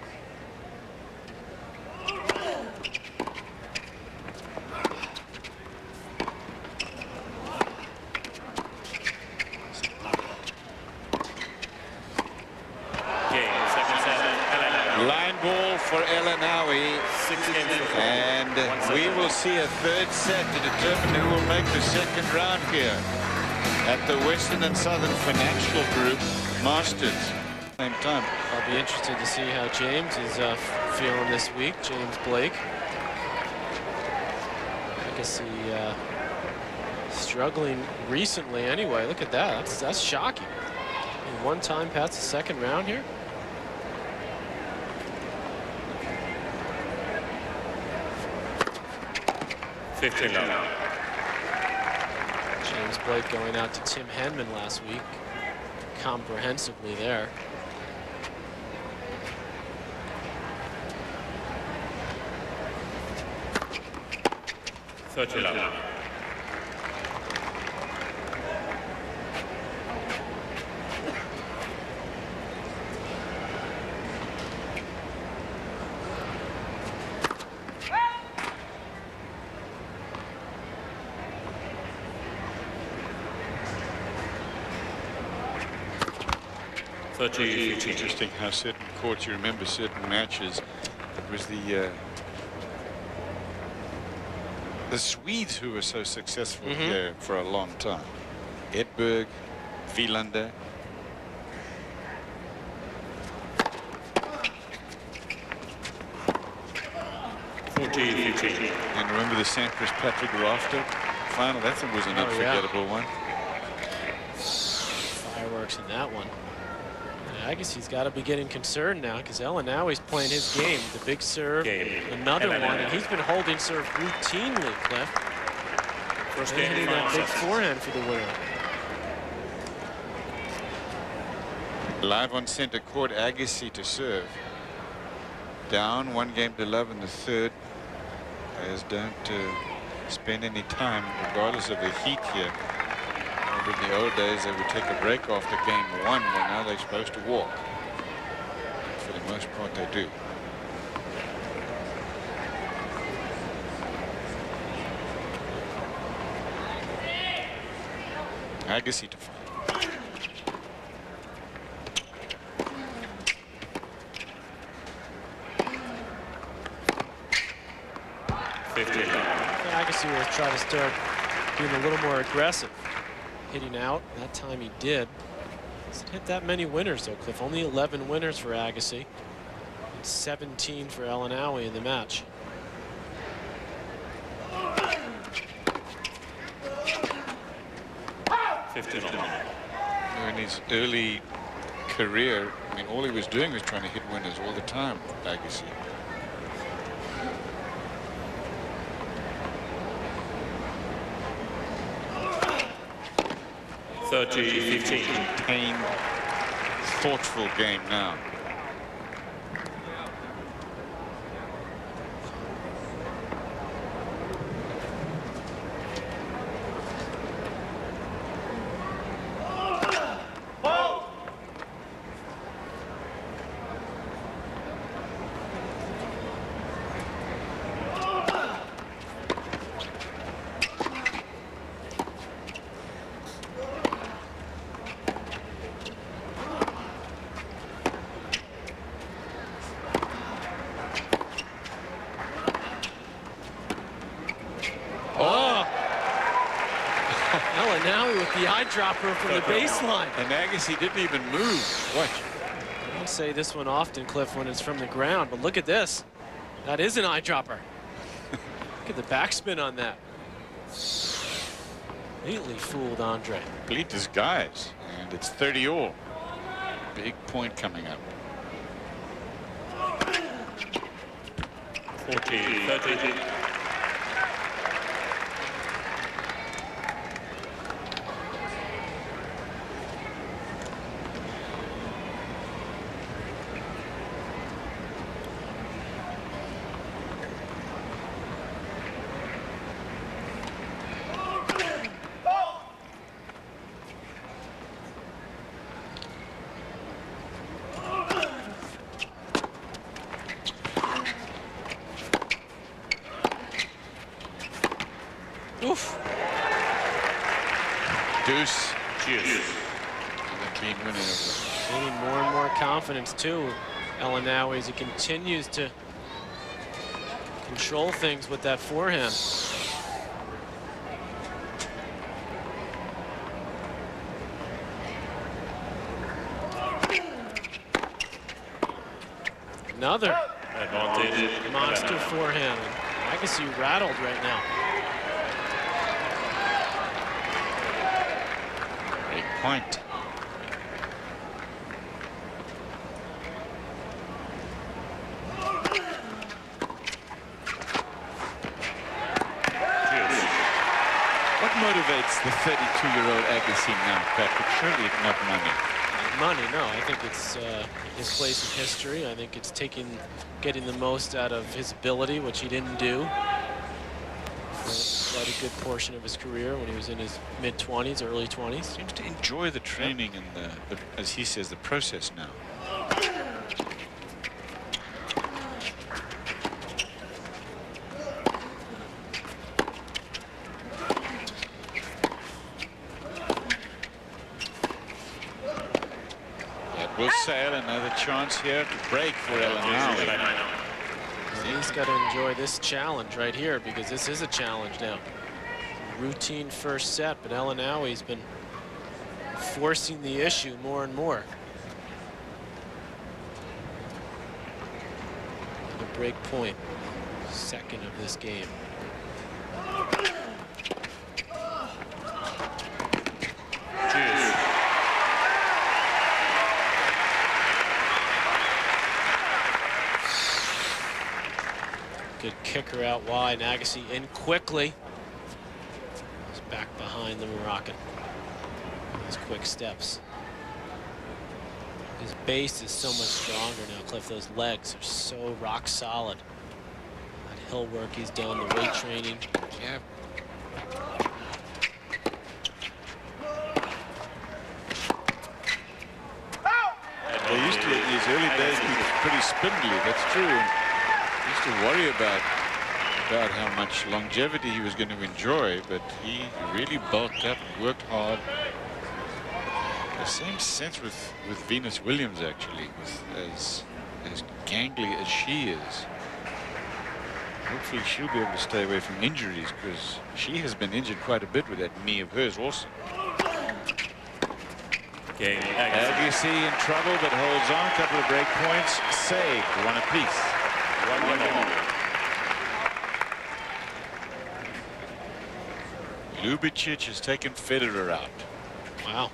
And we will see a third set to determine who will make the second round here at the Western and Southern Financial Group Masters. Same time. I'll be interested to see how James is feeling this week. James Blake. Agassi struggling recently anyway. Look at that. That's shocking. In one time past the second round here. James Blake going out to Tim Henman last week. Comprehensively there. It's interesting how certain courts, you remember certain matches. It was the Swedes who were so successful here for a long time. Edberg, Wielander. And remember the Sampras Patrick Rafter final? That was an unforgettable one. Fireworks in that one. I guess he's got to be getting concerned now because El Aynaoui's playing his game. The big serve, another one, and he's been holding serve routinely, Cliff. First game hitting that big forehand for the winner. Live on center court, Agassi to serve. Down 1-0 in the third. Players don't spend any time, regardless of the heat here. In the old days, they would take a break after game one. Well, now they're supposed to walk. For the most part, they do. Agassi to fight. Agassi will try to start being a little more aggressive. Hitting out, that time he did. Doesn't hit that many winners though, Cliff. Only 11 winners for Agassi. And 17 for El Aynaoui in the match. In his early career, I mean, all he was doing was trying to hit winners all the time, Agassi. Contained, thoughtful game now. The eye dropper from the baseline. And Agassi didn't even move. Watch. I don't say this one often, Cliff, when it's from the ground, but look at this. That is an eye dropper. Look at the backspin on that. Completely fooled Andre. Complete disguise. And it's 30-all. Big point coming up. 40-30. Oof. Deuce. Cheers. Gaining more and more confidence too, El Aynaoui, as he continues to control things with that forehand. Another Advantage. monster forehand. And Agassi rattled right now. Great point. What motivates the 32-year-old Agassi now, Patrick? Surely not money. Money, no. I think it's his place in history. I think it's getting the most out of his ability, which he didn't do for quite a good portion of his career when he was in his mid-20s, early 20s. Seems to enjoy the training and the, as he says, the process now. Will sail, another chance here to break for El Aynaoui. He's got to enjoy this challenge right here because this is a challenge now. Routine first set, but El Aynaoui's been forcing the issue more and more. The break point, second of this game. Good kicker out wide. Agassi in quickly. He's back behind the Moroccan. His quick steps. His base is so much stronger now, Cliff. Those legs are so rock solid. That hill work he's done, the weight training. Yeah. They used to, in his early days, be pretty spindly. That's true. Used to worry about how much longevity he was going to enjoy, but he really bulked up and worked hard. The same sense with Venus Williams, actually, as gangly as she is. Hopefully she'll be able to stay away from injuries, because she has been injured quite a bit with that knee of hers also. Okay, Agassi in trouble, but holds on. A couple of break points. Saved. One apiece. 1-1. Ljubicic has taken Federer out. Wow.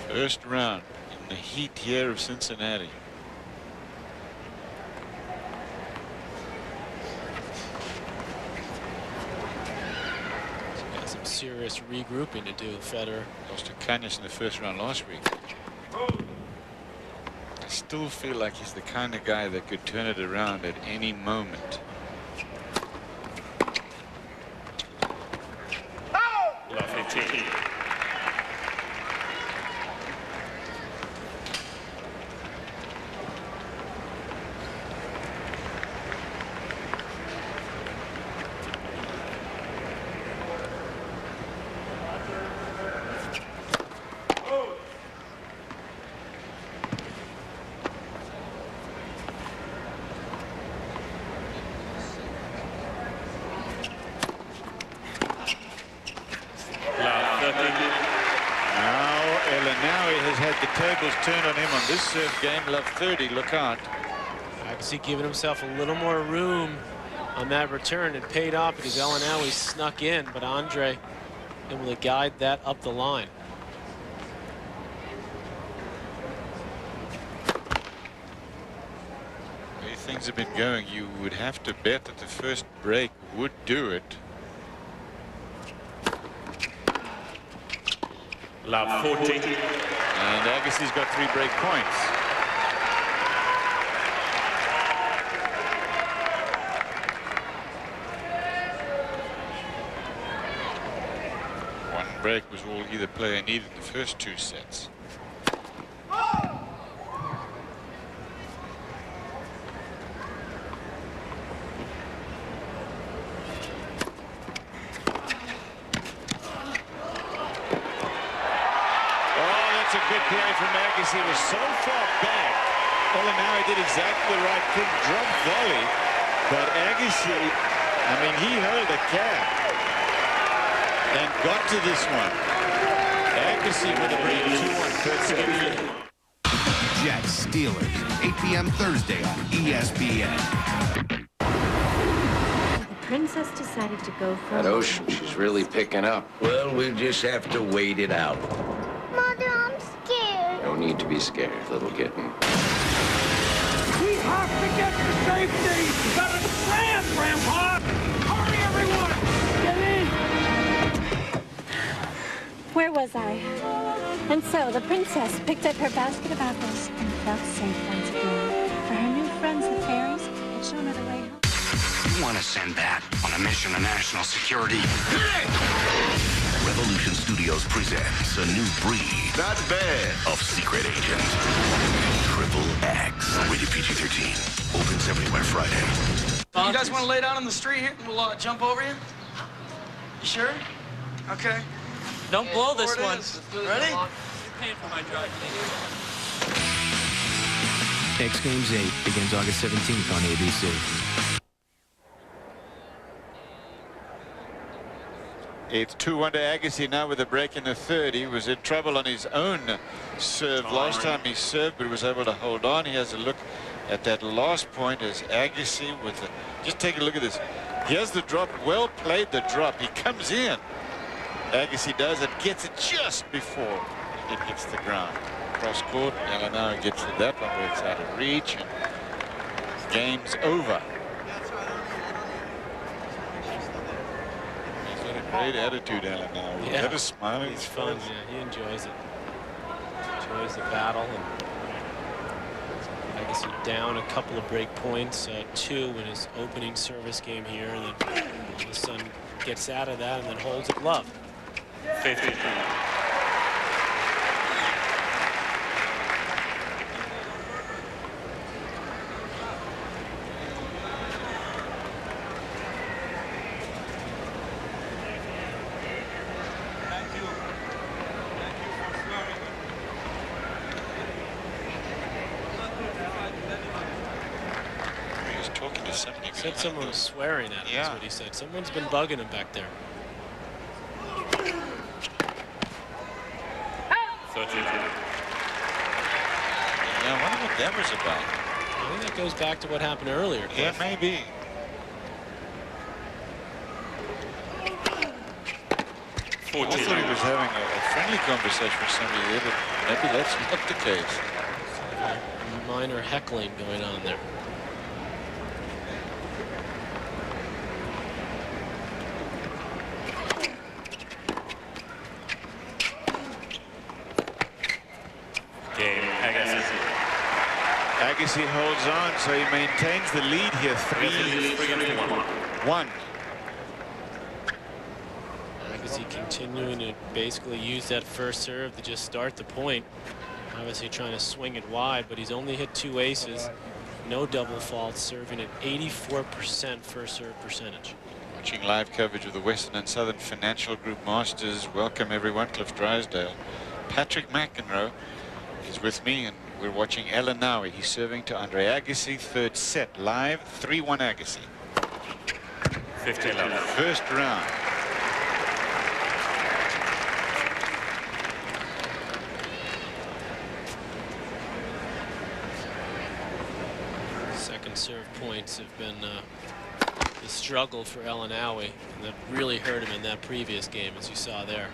First round in the heat here of Cincinnati. He's got some serious regrouping to do, Federer. Lost to Canis in the first round last week. I still feel like he's the kind of guy that could turn it around at any moment. Love 15. Turned on him on this serve game. Love 30. Look out. Agassi giving himself a little more room on that return. It paid off because El Aynaoui snuck in, but Andre able to guide that up the line. The way things have been going, you would have to bet that the first break would do it. Love 40. And Agassi's got 3 break points. One break was all either player needed in the first 2 sets. Good play from Agassi. He was so far back. El Aynaoui did exactly the right thing. Drop volley. But Agassi, I mean, he held a cab and got to this one. Agassi with a break, 2-1 first set. Jets, Steelers, 8 p.m. Thursday on ESPN. The princess decided to go for That ocean, she's really picking up. Well, we'll just have to wait it out. Mother, I'm scared. No need to be scared, little kitten. We have to get to safety! Gotta slam, Grandpa! Hurry, everyone! Get in! Where was I? And so the princess picked up her basket of apples and felt safe once again. For her new friends, the fairies, had shown her the way home. You want to send that on a mission of national security? Revolution Studios presents a new breed. Not bad. Of secret agent. Triple X. Rated PG-13. Opens everywhere Friday. You guys want to lay down on the street here and we'll jump over you? You sure? Okay. Don't blow this one. Ready? X Games 8 begins August 17th on ABC. It's 2-1 to Agassi now with a break in the third. He was in trouble on his own serve last time he served, but was able to hold on. He has a look at that last point as Agassi with the, just take a look at this. Here's the drop, well played the drop. He comes in. Agassi does it, gets it just before it hits the ground. Cross court, El Aynaoui gets to that one where it's out of reach, and game's over. He's got a great attitude, El Aynaoui. Yeah. Got a smile on his It's fun, face. yeah, he enjoys it. Enjoys the battle. And Agassi down a couple of break points, 2 in his opening service game here, and then all of a sudden gets out of that and then holds it love. 50. He was talking to somebody. Said someone was swearing at him, Yeah. that's what he said. Someone's been bugging him back there. 30. Yeah, I wonder what that was about. I think that goes back to what happened earlier. Yeah, Cliff. maybe. I thought he was having a friendly conversation with somebody there, but maybe that's not the case. Minor heckling going on there. Game, Agassi. Agassi holds on, so he maintains the lead here. 3-1. Agassi continuing to basically use that first serve to just start the point. Obviously trying to swing it wide, but he's only hit 2 aces. No double faults, serving at 84% first serve percentage. Watching live coverage of the Western and Southern Financial Group Masters. Welcome everyone. Cliff Drysdale. Patrick McEnroe is with me, and we're watching El Aynaoui. He's serving to Andre Agassi. Third set live. 3-1 Agassi. 50-11. First round. Second serve points have been the struggle for El Aynaoui, and that really hurt him in that previous game, as you saw there.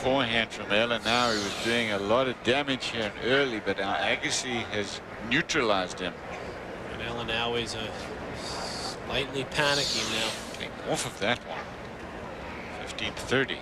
forehand from El Aynaoui was doing a lot of damage here early, but now Agassi has neutralized him. And El Aynaoui's slightly panicking now. Getting off of that one. 15-30.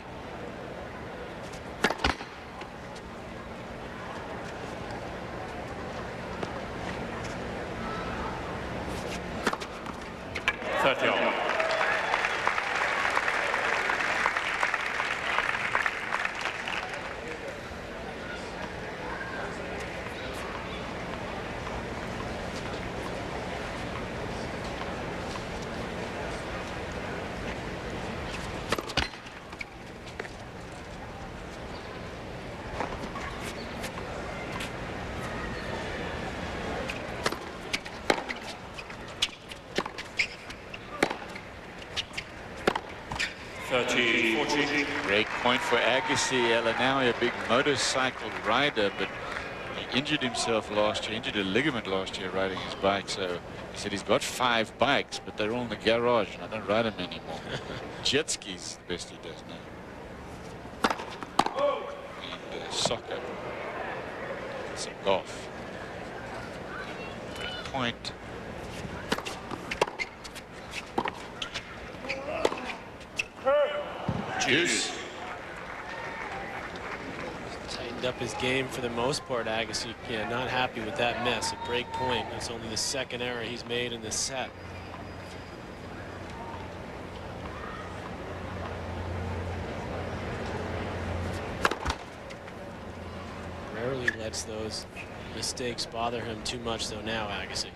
Break point for Agassi. El Aynaoui, a big motorcycle rider, but he injured himself last year, injured a ligament last year riding his bike. So he said he's got 5 bikes, but they're all in the garage, and I don't ride them anymore. Jet ski's the best he does now. And soccer. Some golf. Break point. Juice. Tightened up his game for the most part, Agassi. Yeah, not happy with that miss. A break point. It's only the second error he's made in this set. Rarely lets those mistakes bother him too much, though, now, Agassi.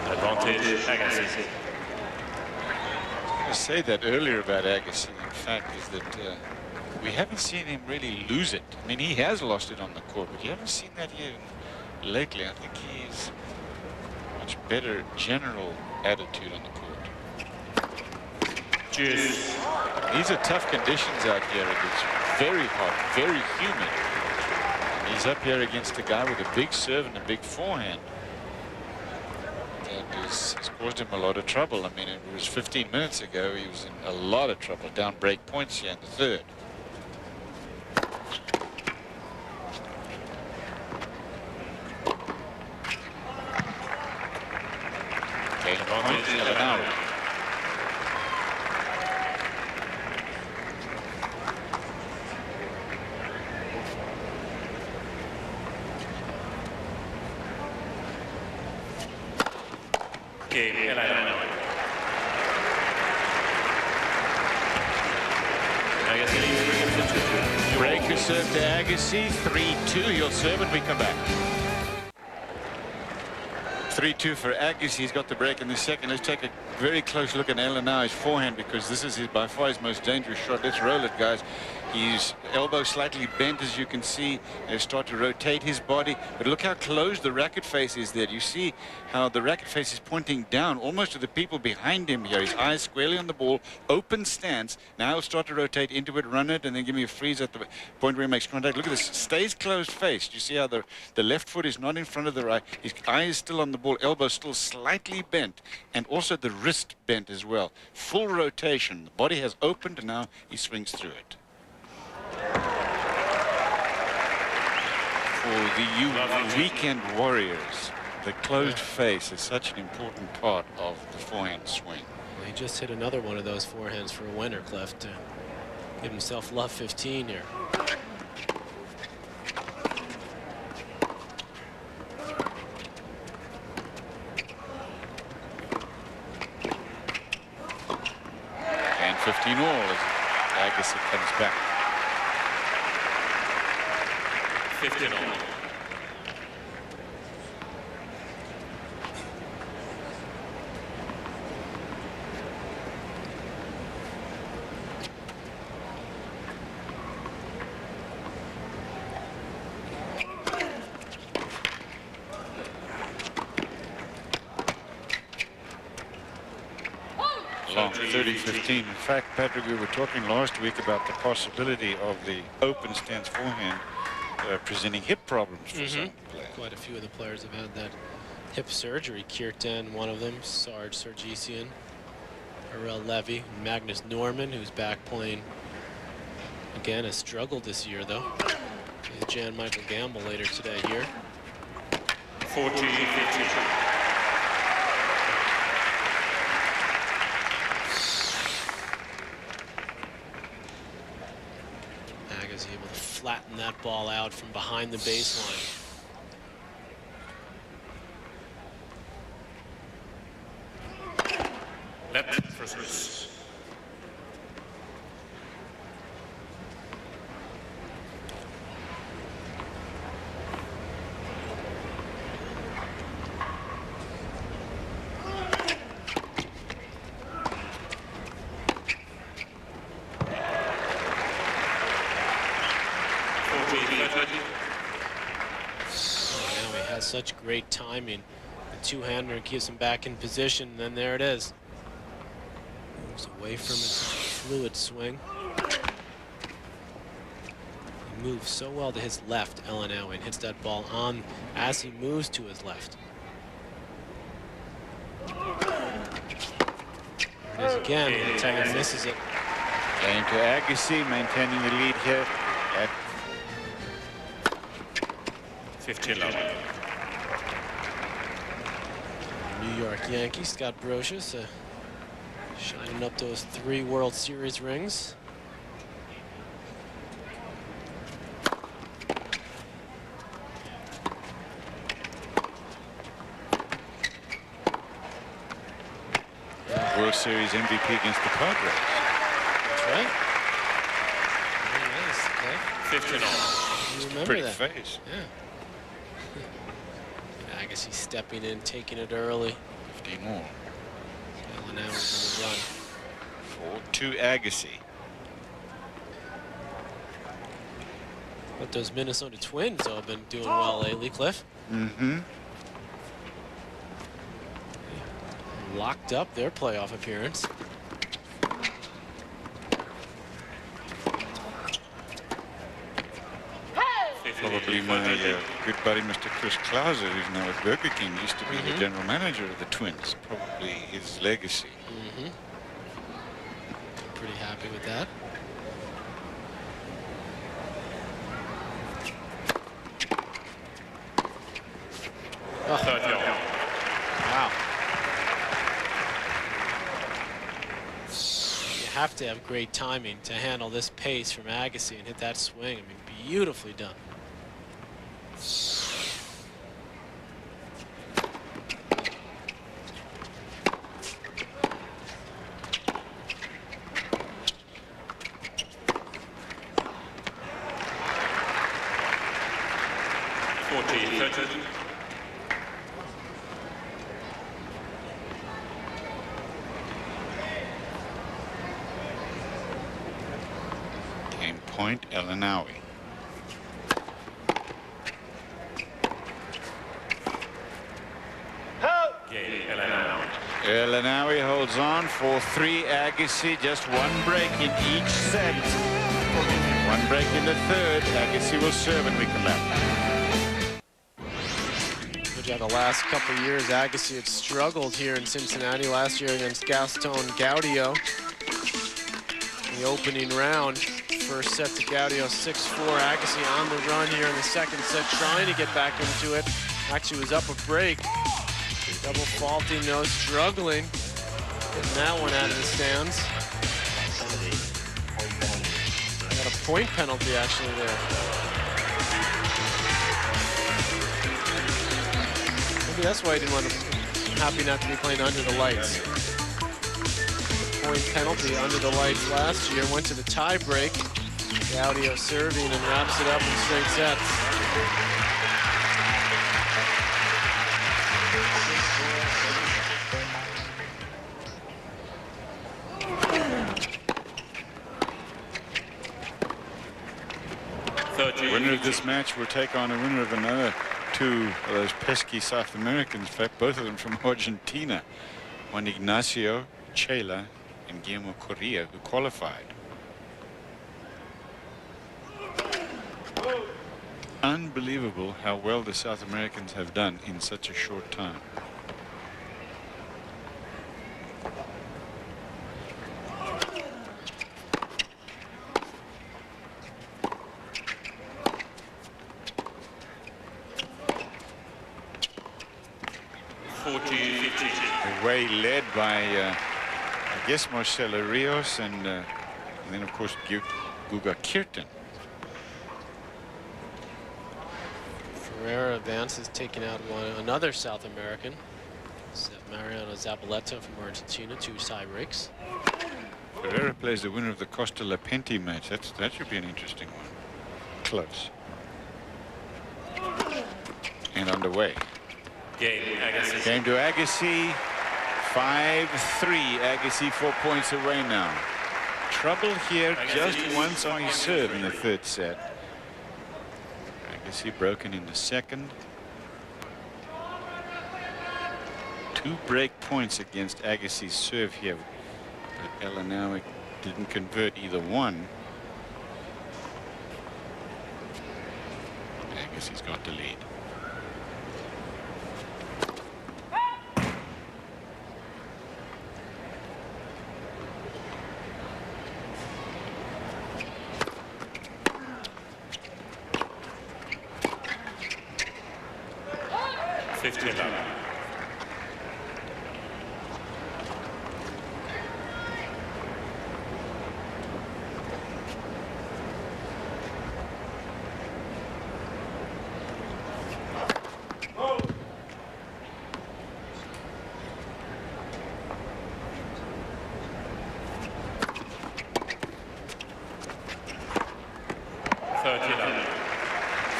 Advantage, Agassi. I say that earlier about Agassi, in fact, is that we haven't seen him really lose it. I mean, he has lost it on the court, but you haven't seen that here lately. I think he's much better general attitude on the court. Cheers. These are tough conditions out here. It's very hot, very humid. He's up here against a guy with a big serve and a big forehand. It's caused him a lot of trouble. I mean, it was 15 minutes ago. He was in a lot of trouble. Down break points here in the third. Okay, points, El Aynaoui. El Aynaoui. Breaker serve to Agassi, 3-2. He'll serve and we come back. 3-2 for Agassi. He's got the break in the second. Let's take a very close look at El Aynaoui's forehand, because this is by far his most dangerous shot. Let's roll it, guys. His elbow slightly bent, as you can see. They start to rotate his body, but look how close the racket face is there. You see how the racket face is pointing down almost to the people behind him here. His eyes squarely on the ball, open stance. Now he'll start to rotate into it, run it, and then give me a freeze at the point where he makes contact. Look at this, stays closed faced. You see how the left foot is not in front of the right. His eye is still on the ball, elbow still slightly bent, and also the wrist bent as well. Full rotation. The body has opened, and now he swings through it. For the weekend warriors, the closed face is such an important part of the forehand swing. Well, he just hit another one of those forehands for a winner, Cliff, to give himself love 15 here. And 15 all as Agassi comes back. 15 all. Long 30-15. In fact, Patrick, we were talking last week about the possibility of the open stance forehand presenting hip problems for some players. Quite a few of the players have had that hip surgery. Kirtan, one of them, Sarge Sargisian. Earl Levy, Magnus Norman, who's back playing again, has struggled this year though. Here's Jan Michael Gamble later today here. 40-50. Agassi able to flatten that ball out from behind the baseline. Left for service. Now he has such great timing. The two-hander keeps him back in position, and then there it is. Moves away from it, such a fluid swing. He moves so well to his left, El Aynaoui, and hits that ball on as he moves to his left. There it is again, and Tiger misses it. Going to Agassi, maintaining the lead here at 15-11. New York Yankees, Scott Brocious, shining up those 3 World Series rings. World Series MVP against the Padres. That's right. Very nice. Okay. 15-all. You remember Pretty that? face. Yeah. Agassi stepping in, taking it early. 15 more. El Aynaoui on the run. 4-2 Agassi. But those Minnesota Twins have been doing well lately, Cliff. Mm-hmm. Locked up their playoff appearance. Probably my good buddy, Mr. Chris Klauser, who's now at Burger King, used to be the general manager of the Twins. Probably his legacy. Pretty happy with that. Oh. Wow. You have to have great timing to handle this pace from Agassi and hit that swing. I mean, beautifully done. Game point, El Aynaoui. El Aynaoui holds on for 3. Agassi, just 1 break in each set. 1 break in the third. Agassi will serve and we can lap. Yeah, the last couple of years, Agassi had struggled here in Cincinnati last year against Gaston Gaudio. The opening round, first set to Gaudio 6-4. Agassi on the run here in the second set, trying to get back into it. Actually was up a break. Double faulting, no, struggling. Getting that one out of the stands. Got a point penalty actually there. Maybe that's why he didn't want to, happy not to be playing under the lights. Point penalty under the lights last year, went to the tie break. Gaudio serving and wraps it up in straight sets. Winner of this match will take on a winner of another 2 of those pesky South Americans. In fact, both of them from Argentina. Juan Ignacio Chela and Guillermo Correa, who qualified. Unbelievable how well the South Americans have done in such a short time. way led by, I guess, Marcelo Rios and then, of course, Guga Kirtan. Ferreira advances, taking out another South American. Mariano Zabaleta from Argentina, 2 tie breaks. Ferreira plays the winner of the Costa Lapenti match. That should be an interesting one. Close. And underway. Game Agassi. Game to Agassi. 5-3. Agassi 4 points away now. Trouble here just once on his serve in the 3rd set. Agassi broken in the 2nd. 2 break points against Agassi's serve here. But El Aynaoui didn't convert either one. Agassi's got the lead.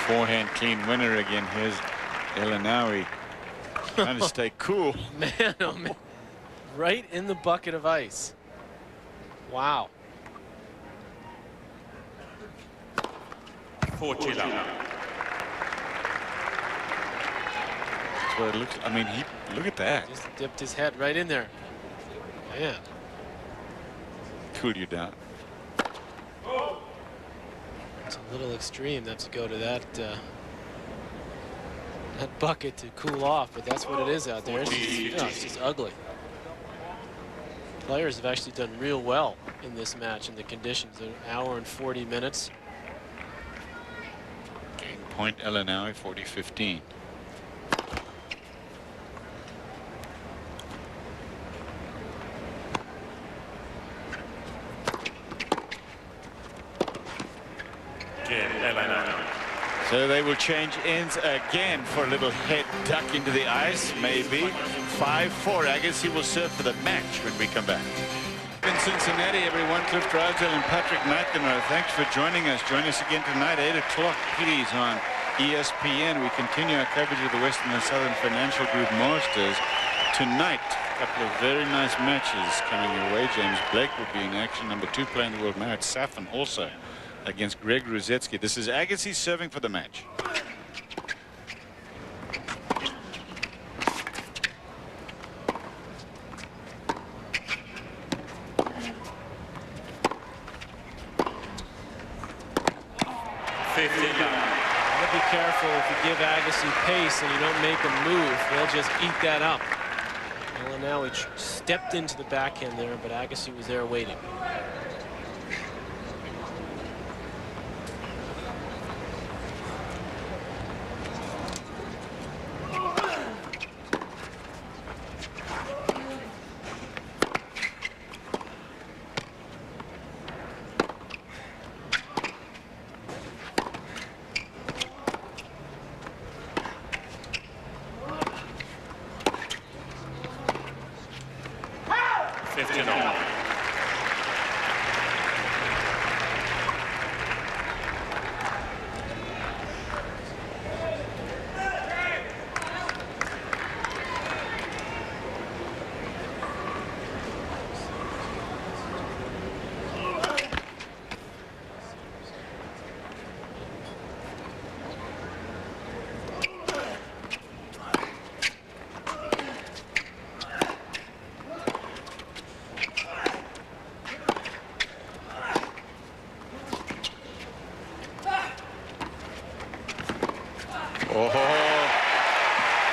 Forehand clean winner again. Here's El Aynaoui trying to stay cool. Man, oh man. Right in the bucket of ice. Wow. 40 love. That's what it looks. I mean, look at that. Just dipped his head right in there. Man. Cool you down. It's a little extreme not to go to that that bucket to cool off, but that's what it is out there. It's just ugly. Players have actually done real well in this match in the conditions. An hour and 40 minutes. Game point El Aynaoui 40-15. So they will change ends again for a little head duck into the ice, maybe. 5-4. Agassi will serve for the match when we come back. In Cincinnati, everyone, Cliff Drysdale and Patrick McEnroe, thanks for joining us. Join us again tonight, 8 o'clock, please, on ESPN. We continue our coverage of the Western and Southern Financial Group Masters. Tonight, a couple of very nice matches coming your way. James Blake will be in action. Number 2 player in the world, Marat Safin, also against Greg Ruzetsky. This is Agassi serving for the match. Gotta be careful if you give Agassi pace and you don't make him move. They'll just eat that up. Well, now he stepped into the backhand there, but Agassi was there waiting.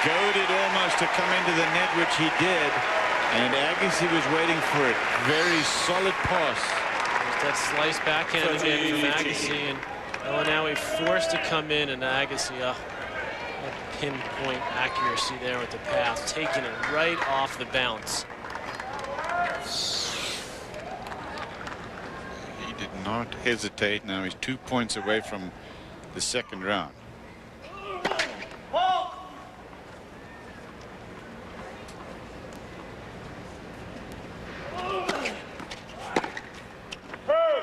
Goaded almost to come into the net, which he did. And Agassi was waiting for it. Very solid pass. There's that slice backhand again from Agassi. And El Aynaoui forced to come in, and Agassi, a pinpoint accuracy there with the pass, taking it right off the bounce. He did not hesitate. Now he's 2 points away from the second round.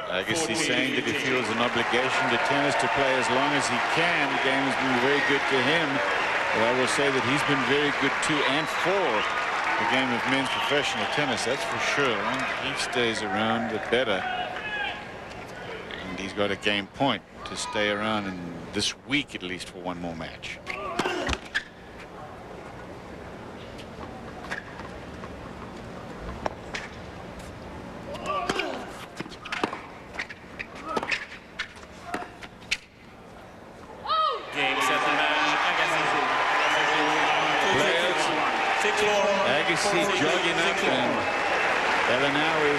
Agassi saying that he feels an obligation to tennis to play as long as he can. The game has been very good to him. But I will say that he's been very good to and for the game of men's professional tennis. That's for sure. The longer he stays around, the better. And he's got a game point to stay around in this week at least for one more match. Agassi jogging up and El Aynaoui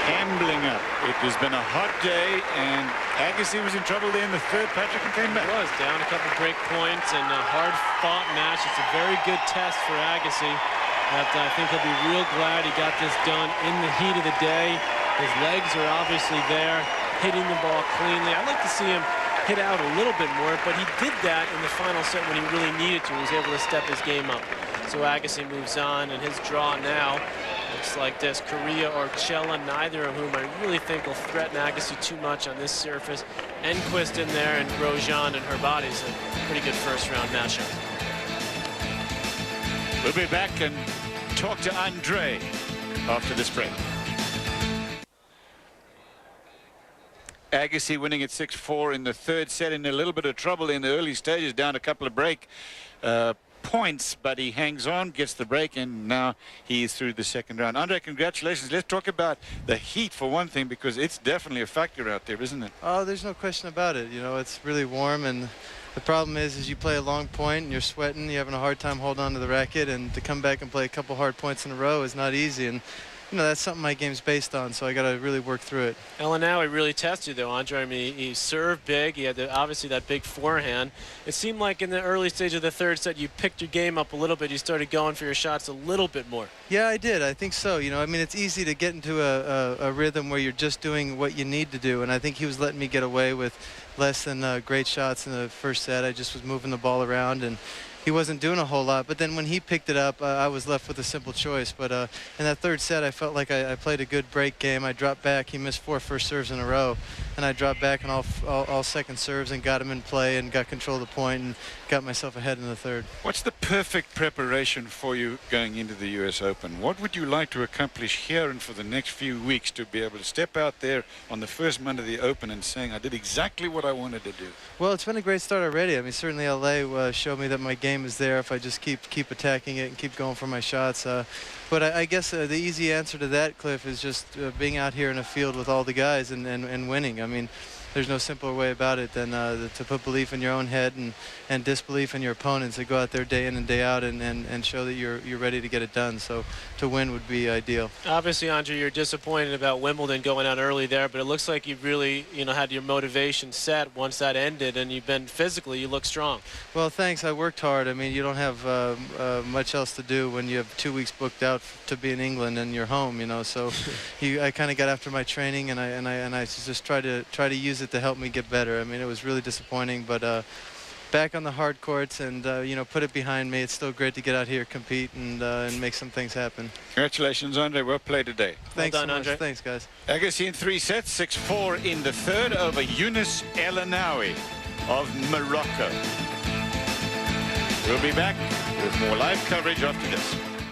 ambling up. It has been a hot day, and Agassi was in trouble there in the third. Patrick came back. He was down a couple break points and a hard-fought match. It's a very good test for Agassi. I think he'll be real glad he got this done in the heat of the day. His legs are obviously there, hitting the ball cleanly. I'd like to see him hit out a little bit more, but he did that in the final set when he really needed to. He was able to step his game up. So Agassi moves on, and his draw now looks like this. Korea or Cella, neither of whom I really think will threaten Agassi too much on this surface. Enquist in there, and Grosjean and Herbati's a pretty good first-round matchup. We'll be back and talk to Andre after this break. Agassi winning at 6-4 in the third set, in a little bit of trouble in the early stages, down a couple of break points, but he hangs on, gets the break, and now he is through the second round. Andre, congratulations. Let's talk about the heat for one thing, because it's definitely a factor out there, isn't it? Oh, there's no question about it. You know, it's really warm, and the problem is you play a long point and you're sweating, you're having a hard time holding on to the racket, and to come back and play a couple hard points in a row is not easy. And you know, that's something my game's based on, so I got to really work through it. El Aynaoui really tested you, though, Andre. I mean, he served big. He had obviously that big forehand. It seemed like in the early stage of the third set, you picked your game up a little bit. You started going for your shots a little bit more. Yeah, I did. I think so. You know, I mean, it's easy to get into a rhythm where you're just doing what you need to do, and I think he was letting me get away with less than great shots in the first set. I just was moving the ball around, and he wasn't doing a whole lot. But then when he picked it up, I was left with a simple choice. But in that third set, I felt like I played a good break game. I dropped back. He missed 4 first serves in a row, and I dropped back on all second serves and got him in play and got control of the point and got myself ahead in the third. What's the perfect preparation for you going into the U.S. Open? What would you like to accomplish here and for the next few weeks to be able to step out there on the first Monday of the Open and saying, I did exactly what I wanted to do? Well, it's been a great start already. I mean, certainly L.A. Showed me that my game is there if I just keep attacking it and keep going for my shots. But I guess the easy answer to that, Cliff, is just being out here in a field with all the guys and winning. I mean, there's no simpler way about it than to put belief in your own head and disbelief in your opponents, to go out there day in and day out and show that you're ready to get it done. So to win would be ideal. Obviously, Andre, you're disappointed about Wimbledon going out early there, but it looks like you've really, had your motivation set once that ended, and you've been physically, you look strong. Well, thanks. I worked hard. I mean, you don't have much else to do when you have 2 weeks booked out to be in England and you're home, So I kind of got after my training, and I just try to use it to help me get better. I mean, it was really disappointing, but back on the hard courts and put it behind me. It's still great to get out here, compete, and make some things happen. Congratulations, Andre. Well played today. Thanks well done, so much. Andre. Thanks, guys. Agassi in 3 sets, 6-4 in the third over Younes El Aynaoui of Morocco. We'll be back with more live coverage after this.